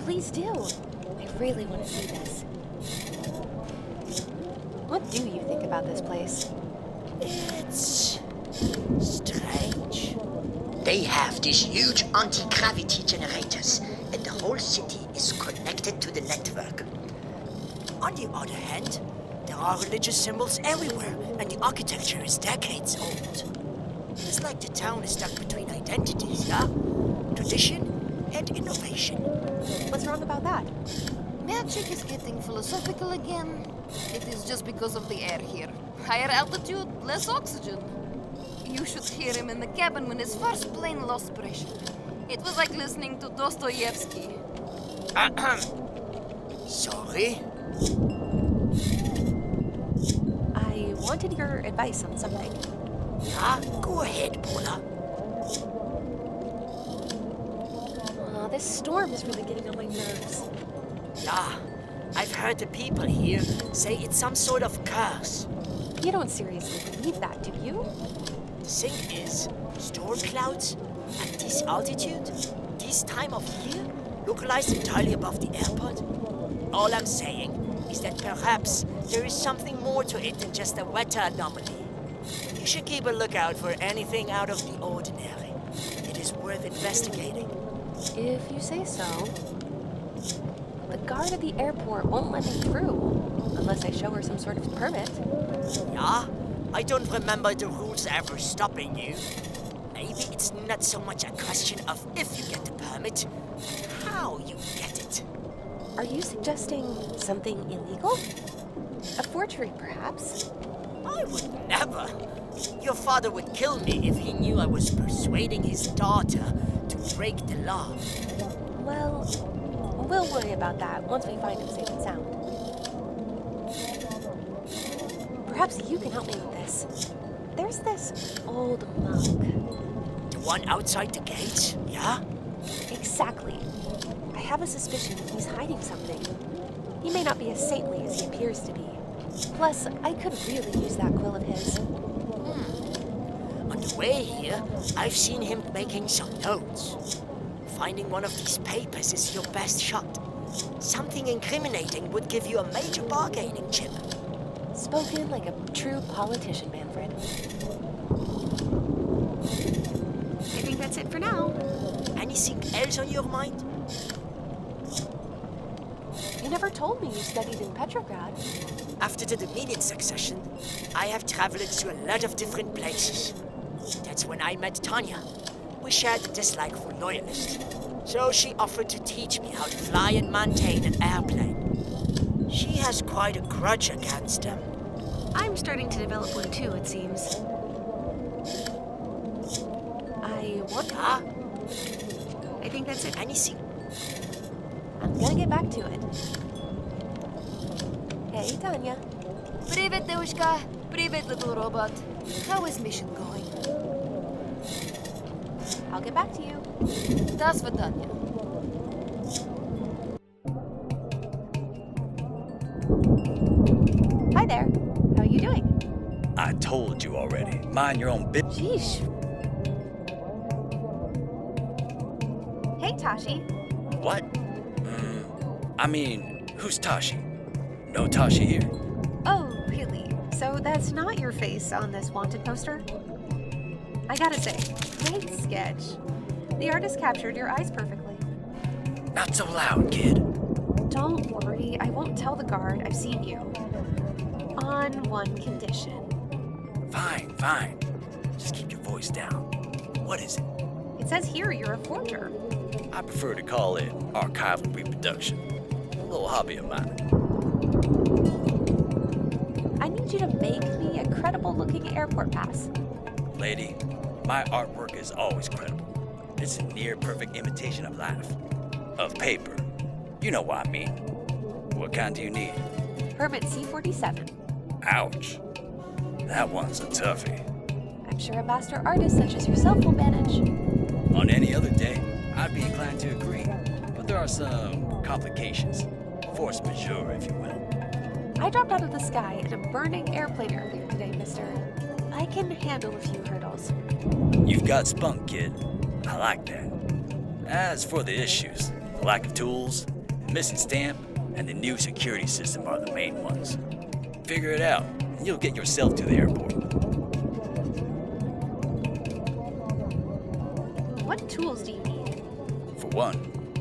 Please do. I really want to see this. What do you think about this place? It's strange. They have these huge anti-gravity generators, and the whole city is connected to the network. On the other hand, there are religious symbols everywhere, and the architecture is decades old. It's like the town is stuck between identities, yeah? Tradition and innovation. What's wrong about that? Magic is getting philosophical again. It is just because of the air here. Higher altitude, less oxygen. You should hear him in the cabin when his first plane lost pressure. It was like listening to Dostoevsky. Sorry? I wanted your advice on something. Yeah, go ahead, Pola. This storm is really getting on my nerves. Yeah, I've heard the people here say it's some sort of curse. You don't seriously believe that, do you? The thing is, storm clouds at this altitude, this time of year, localized entirely above the airport. All I'm saying is that perhaps there is something more to it than just a weather anomaly. You should keep a lookout for anything out of the ordinary. It is worth investigating. If you say so. The guard at the airport won't let me through, unless I show her some sort of permit. Yeah? I don't remember the rules ever stopping you. Maybe it's not so much a question of if you get the permit, but how you get it. Are you suggesting something illegal? A forgery, perhaps? I would never. Your father would kill me if he knew I was persuading his daughter to break the law. Well, we'll worry about that once we find him safe and sound. Perhaps you can help me with this. There's this old monk. The one outside the gates, yeah? Exactly. I have a suspicion he's hiding something. He may not be as saintly as he appears to be. Plus, I could really use that quill of his. On the way here, I've seen him making some notes. Finding one of these papers is your best shot. Something incriminating would give you a major bargaining chip. Spoken like a true politician, Manfred. I think that's it for now. Anything else on your mind? You never told me you studied in Petrograd. After the Dominion succession, I have traveled to a lot of different places. That's when I met Tanya. We shared a dislike for loyalists. So she offered to teach me how to fly and maintain an airplane. She has quite a grudge against him. I'm starting to develop one too, it seems. Huh? I think that's it. Anything? I'm gonna get back to it. Hey, Tanya. Привет, девушка. Привет, little robot. How is mission going? I'll get back to you. До свидания. Hi there. How are you doing? I told you already. Mind your own business. Sheesh. Hey, Tashi. What? I mean, who's Tashi? No Tashi here? Oh, really? So that's not your face on this wanted poster? I gotta say, great sketch. The artist captured your eyes perfectly. Not so loud, kid. Don't worry, I won't tell the guard I've seen you. On one condition. Fine. Just keep your voice down. What is it? It says here you're a forger. I prefer to call it archival reproduction. A little hobby of mine. I need you to make me a credible-looking airport pass. Lady, my artwork is always credible. It's a near-perfect imitation of life. Of paper. You know what I mean. What kind do you need? Permit C-47. Ouch. That one's a toughie. I'm sure a master artist such as yourself will manage. On any other day, I'd be inclined to agree. But there are some complications. Force majeure, if you will. I dropped out of the sky in a burning airplane earlier today, mister. I can handle a few hurdles. You've got spunk, kid. I like that. As for the issues, the lack of tools, the missing stamp, and the new security system are the main ones. Figure it out, and you'll get yourself to the airport. What tools do you need? For one,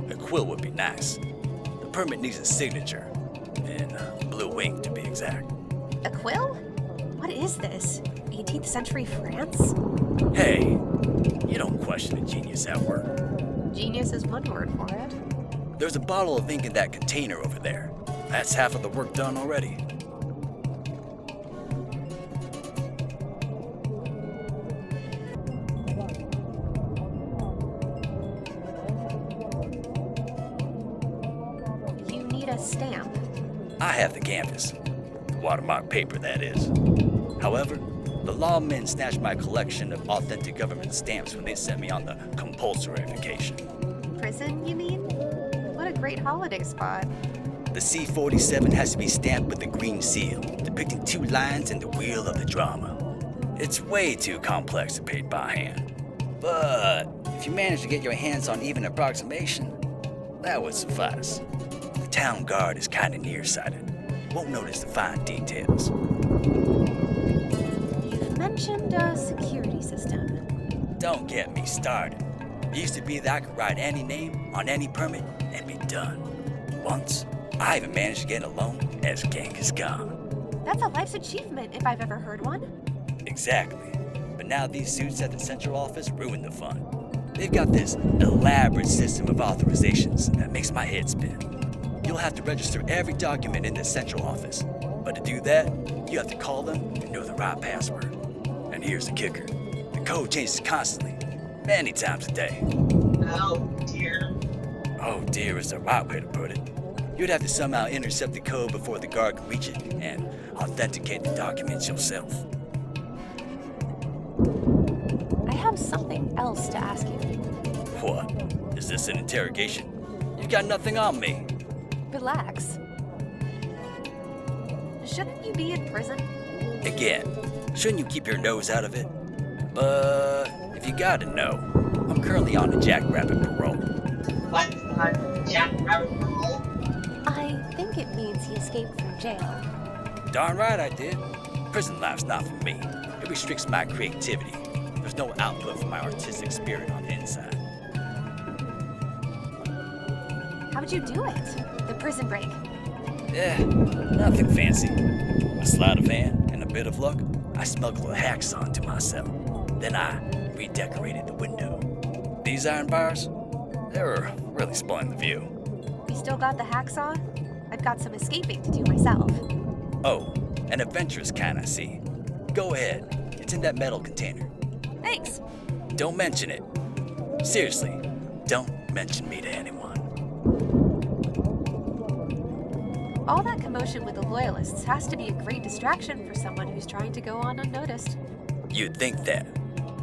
a quill would be nice. The permit needs a signature, in blue ink to be exact. A quill? What is this? 18th century France? Hey, you don't question a genius at work. Genius is one word for it. There's a bottle of ink in that container over there. That's half of the work done already. You need a stamp. I have the canvas. The watermark paper, that is. However, the lawmen snatched my collection of authentic government stamps when they sent me on the compulsory vacation. Prison, you mean? What a great holiday spot. The C-47 has to be stamped with the green seal, depicting 2 lions and the wheel of the drama. It's way too complex to paint by hand. But if you manage to get your hands on even approximation, that would suffice. The town guard is kinda nearsighted. Won't notice the fine details. You've mentioned a security system. Don't get me started. It used to be that I could write any name on any permit and be done. Once, I even managed to get a loan as Genghis Khan. That's a life's achievement if I've ever heard one. Exactly. But now these suits at the central office ruin the fun. They've got this elaborate system of authorizations that makes my head spin. You'll have to register every document in the central office. But to do that, you have to call them and know the right password. And here's the kicker. The code changes constantly, many times a day. Oh, dear. Oh dear is the right way to put it. You'd have to somehow intercept the code before the guard could reach it and authenticate the documents yourself. I have something else to ask you. What? Is this an interrogation? You got nothing on me. Relax. Shouldn't you be in prison? Again, shouldn't you keep your nose out of it? But if you gotta know, I'm currently on a jackrabbit parole. What's the jackrabbit parole? I think it means he escaped from jail. Darn right I did. Prison life's not for me. It restricts my creativity. There's no output for my artistic spirit on the inside. How'd you do it? The prison break. Nothing fancy. A sleight of hand and a bit of luck, I smuggled a hacksaw into my cell. Then I redecorated the window. These iron bars? They were really spoiling the view. You still got the hacksaw? I've got some escaping to do myself. Oh, an adventurous kind, I see. Go ahead. It's in that metal container. Thanks. Don't mention it. Seriously, don't mention me to anyone. All that commotion with the Loyalists has to be a great distraction for someone who's trying to go on unnoticed. You'd think that,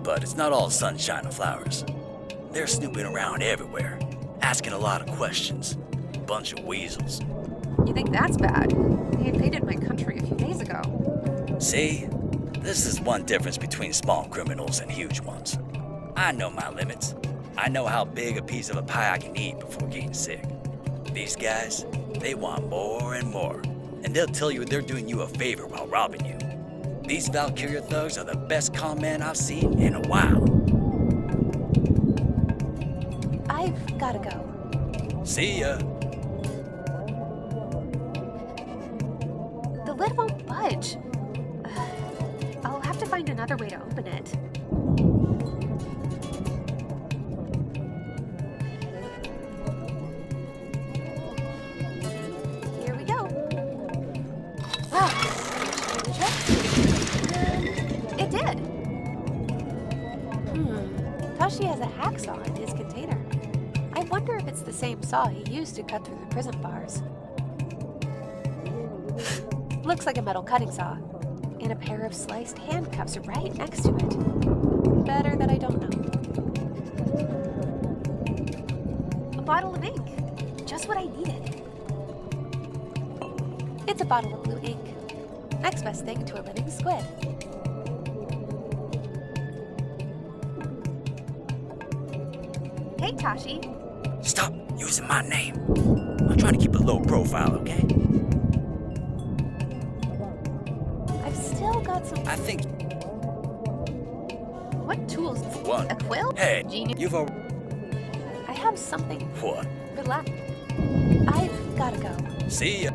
but it's not all sunshine and flowers. They're snooping around everywhere, asking a lot of questions. Bunch of weasels. You think that's bad? They invaded my country a few days ago. See? This is one difference between small criminals and huge ones. I know my limits. I know how big a piece of a pie I can eat before getting sick. These guys, they want more and more, and they'll tell you they're doing you a favor while robbing you. These Valkiria thugs are the best con men I've seen in a while. I've gotta go. See ya. The lid won't budge. I'll have to find another way to open it. Here we go. Wow. It did. Tashi has a hacksaw in his container. I wonder if it's the same saw he used to cut through the prison bars. Looks like a metal cutting saw. And a pair of sliced handcuffs right next to it. Better that I don't know. A bottle of ink. Just what I needed. It's a bottle of blue ink. Next best thing to a living squid. Hey, Tashi. Stop using my name. I'm trying to keep a low profile, okay? I've still got some... I think... What tools? For one. A quill? Hey, Genius. you've already... I have something. What? Relax. I've gotta go. See ya.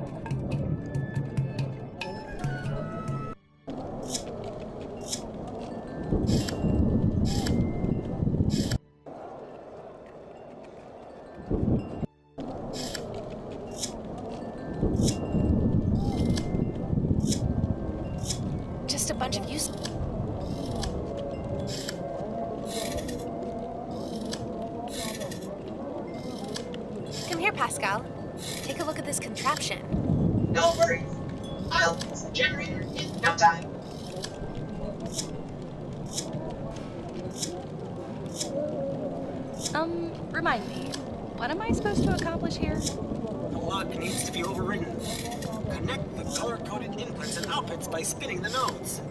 Just a bunch of use. Come here, Pascal. Take a look at this contraption. No worries. I'll fix the generator in no time. Remind me, what am I supposed to accomplish here? The lock needs to be overridden. Connect the color-coded inputs and outputs by spinning the nodes.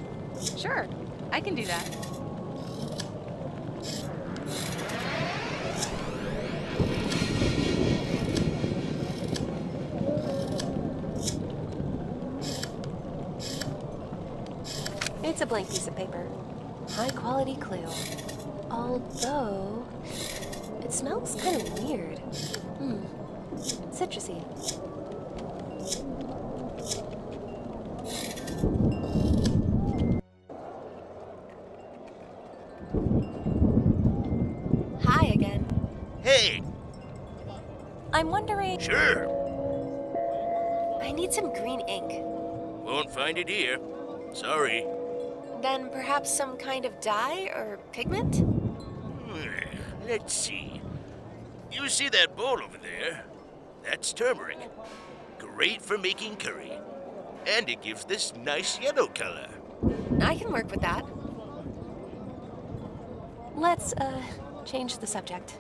Sure, I can do that. It's a blank piece of paper. High quality clue. Although, it smells kind of weird. Citrusy. Hi again. Hey! I'm wondering... Sure! I need some green ink. Won't find it here. Sorry. Then perhaps some kind of dye or pigment? Let's see. You see that bowl over there? That's turmeric. Great for making curry. And it gives this nice yellow color. I can work with that. Let's, change the subject.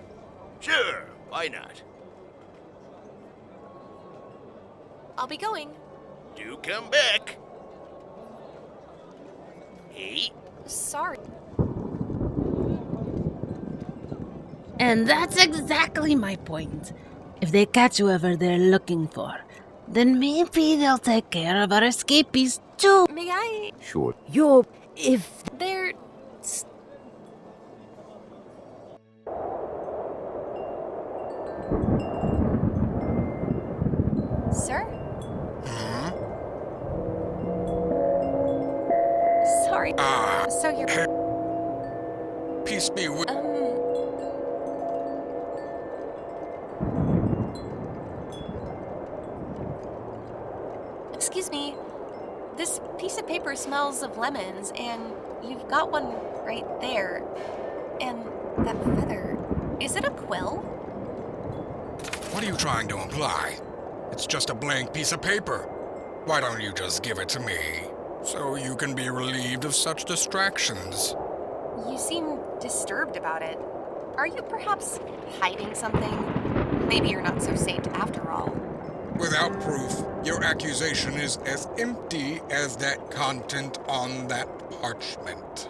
Sure, why not? I'll be going. Do come back. Hey? Sorry. And that's exactly my point. If they catch whoever they're looking for, then maybe they'll take care of our escapees too. May I? Sure. If They're... Sir? Sorry. So you're... Peace be with... me, this piece of paper smells of lemons, and you've got one right there. And that feather, is it a quill? What are you trying to imply? It's just a blank piece of paper. Why don't you just give it to me, so you can be relieved of such distractions? You seem disturbed about it. Are you perhaps hiding something? Maybe you're not so safe after all. Without proof, your accusation is as empty as that content on that parchment.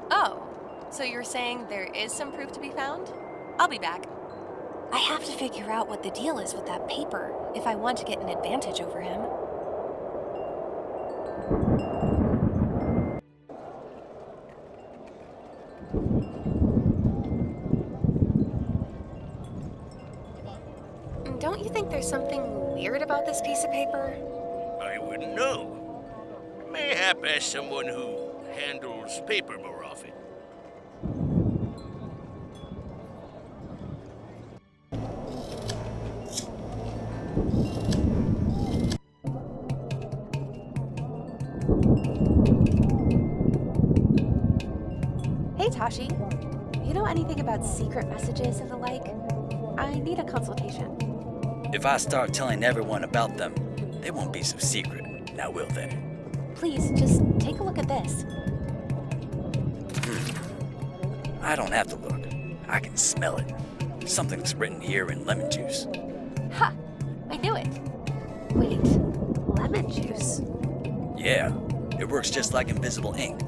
Oh, so you're saying there is some proof to be found? I'll be back. I have to figure out what the deal is with that paper if I want to get an advantage over him. Don't you think there's something weird about this piece of paper? I wouldn't know. Mayhap ask someone who handles paper more often. Hey, Tashi. You know anything about secret messages and the like? I need a consultation. If I start telling everyone about them, they won't be so secret, now will they? Please, just take a look at this. I don't have to look. I can smell it. Something's written here in lemon juice. Ha! I knew it. Wait, lemon juice? Yeah, it works just like invisible ink.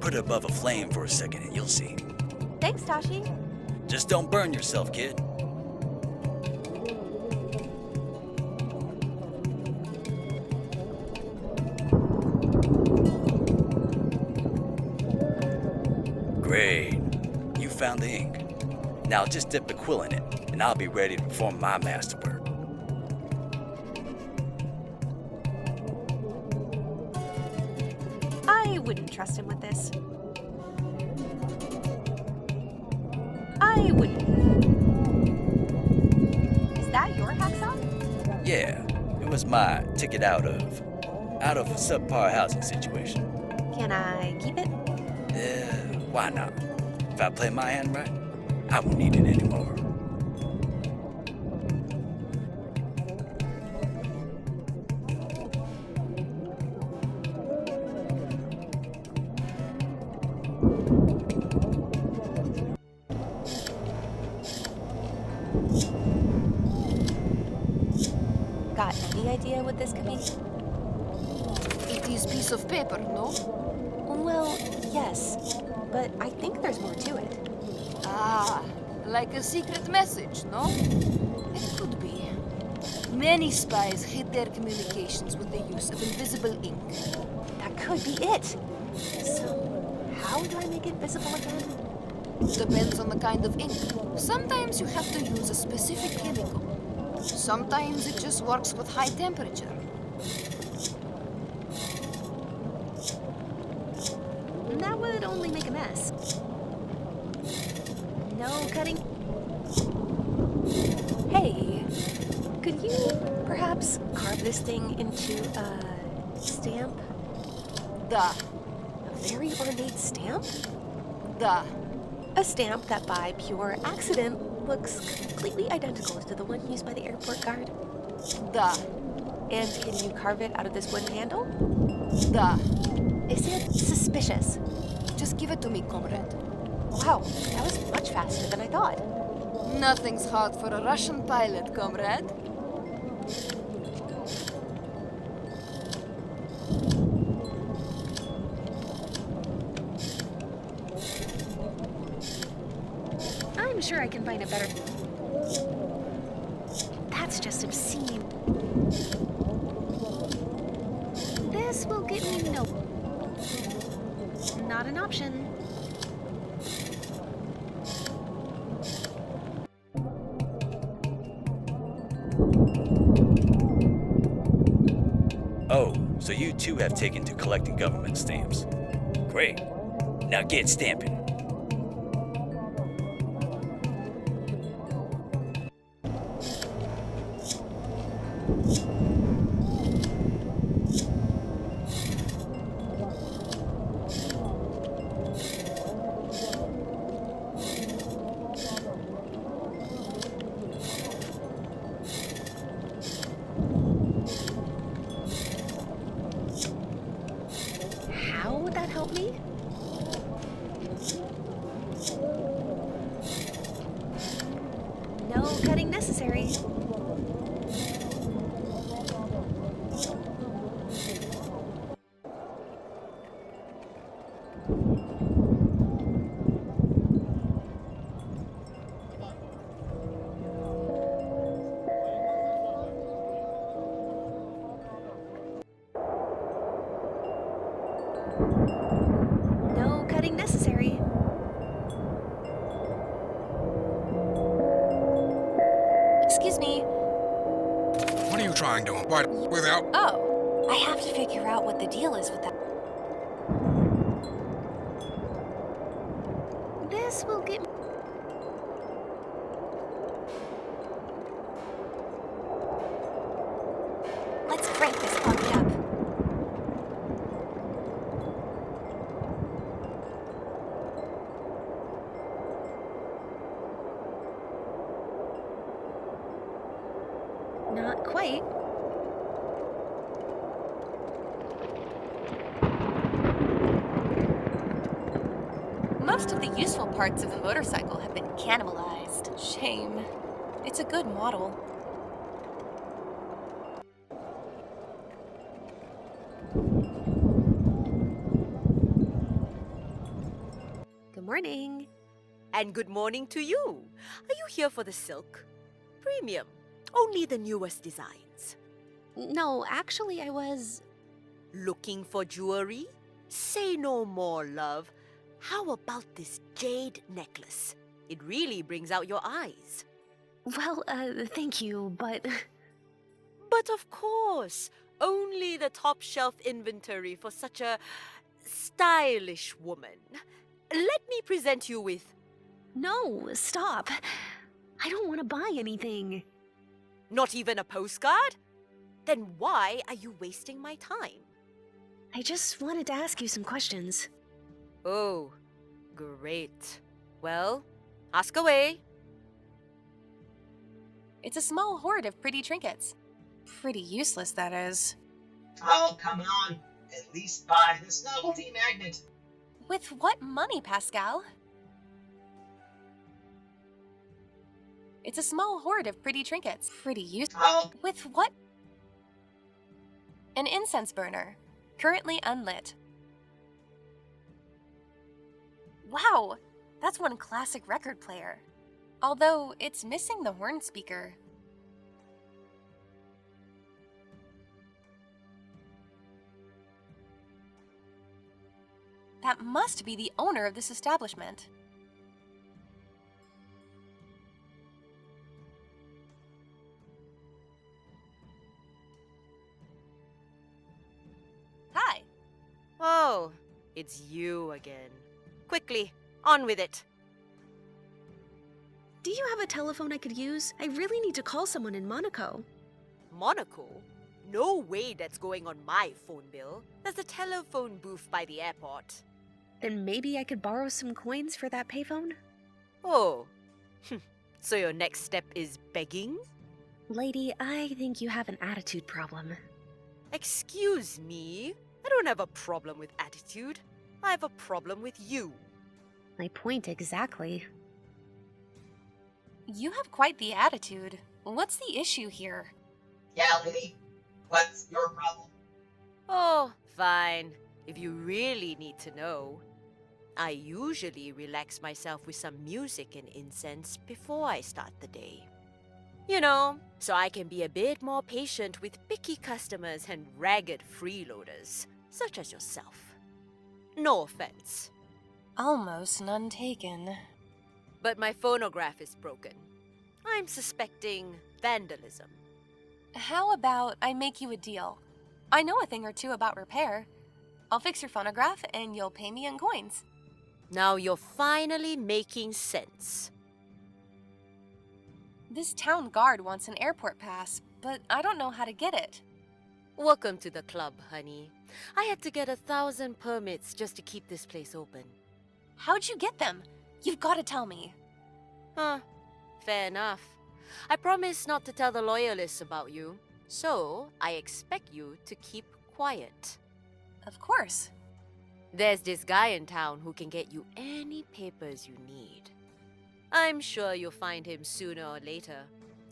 Put it above a flame for a second and you'll see. Thanks, Tashi. Just don't burn yourself, kid. Great. You found the ink. Now just dip the quill in it, and I'll be ready to perform my masterwork. I wouldn't trust him with this. I wouldn't. Is that your hacksaw? Yeah, it was my ticket out of a subpar housing situation. Can I keep it? Why not? If I play my hand right, I won't need it anymore. Got any idea what this could be? It is piece of paper, no? Well, yes, but I think there's more to it. Ah, like a secret message, no? It could be. Many spies hid their communications with the use of invisible ink. That could be it. So, how do I make it visible again? Depends on the kind of ink. Sometimes you have to use a specific chemical. Sometimes it just works with high temperature. That would only make a mess. No cutting. Hey, could you perhaps carve this thing into a stamp? Da. A very ornate stamp? Da. A stamp that by pure accident looks completely identical to the one used by the airport guard? Da. And can you carve it out of this wooden handle? Da. Is it suspicious? Just give it to me, comrade. Wow, that was much faster than I thought. Nothing's hard for a Russian pilot, comrade. I'm sure I can find a better... That's just obscene. This will get me no... Not an option. Oh, so you too have taken to collecting government stamps. Great. Now get stamping. No cutting necessary. Excuse me. What are you trying to? What? Without? Oh, I have to figure out what the deal is with that. This will get me. Let's crank this puppy up. Not quite. Most of the useful parts of the motorcycle have been cannibalized. Shame. It's a good model. Good morning. And good morning to you. Are you here for the silk? Premium. Only the newest designs. No, actually, I was. Looking for jewelry? Say no more, love. How about this jade necklace? It really brings out your eyes. Well, thank you, but. But of course, only the top shelf inventory for such a stylish woman. Let me present you with. No, stop. I don't want to buy anything. Not even a postcard? Then why are you wasting my time? I just wanted to ask you some questions. Oh, great. Well, ask away. It's a small hoard of pretty trinkets. Pretty useless, that is. Oh, come on. At least buy this novelty magnet. With what money, Pascal? It's a small hoard of pretty trinkets. Pretty useless. Oh. With what? An incense burner. Currently unlit. Wow, that's one classic record player. Although, it's missing the horn speaker. That must be the owner of this establishment. Hi. Oh, it's you again. Quickly, on with it. Do you have a telephone I could use? I really need to call someone in Monaco. Monaco? No way that's going on my phone bill. There's a telephone booth by the airport. Then maybe I could borrow some coins for that payphone? Oh. So your next step is begging? Lady, I think you have an attitude problem. Excuse me? I don't have a problem with attitude. I have a problem with you. My point exactly. You have quite the attitude. What's the issue here? Yeah, lady. What's your problem? Oh, fine. If you really need to know. I usually relax myself with some music and incense before I start the day. You know, so I can be a bit more patient with picky customers and ragged freeloaders, such as yourself. No offense. Almost none taken. But my phonograph is broken. I'm suspecting vandalism. How about I make you a deal? I know a thing or two about repair. I'll fix your phonograph and you'll pay me in coins. Now you're finally making sense. This town guard wants an airport pass, but I don't know how to get it. Welcome to the club, honey. I had to get 1,000 permits just to keep this place open. How'd you get them? You've got to tell me. Huh. Fair enough. I promise not to tell the loyalists about you, so I expect you to keep quiet. Of course. There's this guy in town who can get you any papers you need. I'm sure you'll find him sooner or later.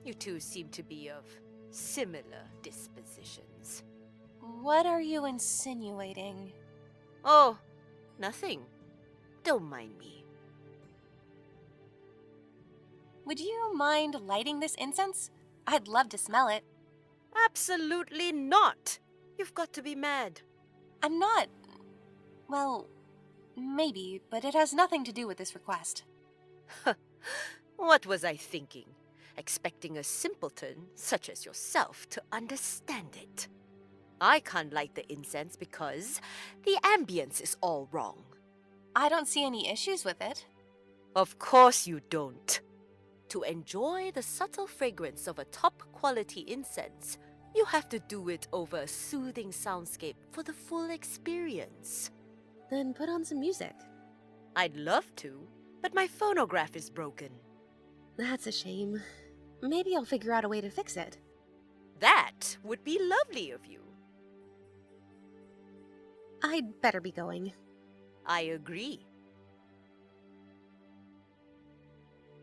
You two seem to be of similar dispositions. What are you insinuating? Oh, nothing. Don't mind me. Would you mind lighting this incense? I'd love to smell it. Absolutely not. You've got to be mad. I'm not. Well, maybe, but it has nothing to do with this request. What was I thinking? Expecting a simpleton, such as yourself, to understand it. I can't light the incense because the ambience is all wrong. I don't see any issues with it. Of course you don't. To enjoy the subtle fragrance of a top-quality incense, you have to do it over a soothing soundscape for the full experience. Then put on some music. I'd love to, but my phonograph is broken. That's a shame. Maybe I'll figure out a way to fix it. That would be lovely of you. I'd better be going. I agree.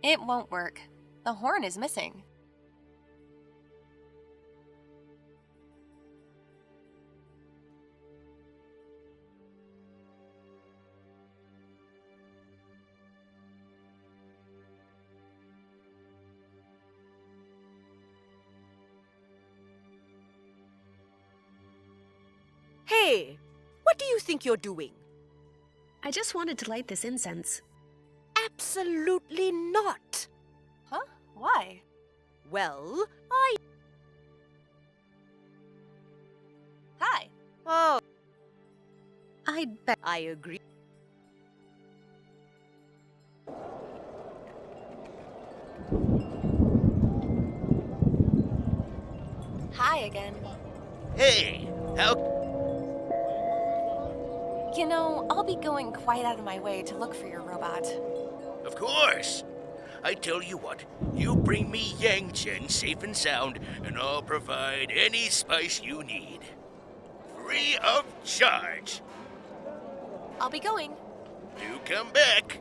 It won't work. The horn is missing. Hey, what do you think you're doing? I just wanted to light this incense. Absolutely not. Huh? Why? Well, Hi. Oh. I agree. Hi again. Hey, how... You know, I'll be going quite out of my way to look for your robot. Of course. I tell you what, you bring me Yang Chen safe and sound, and I'll provide any spice you need. Free of charge. I'll be going. Do come back.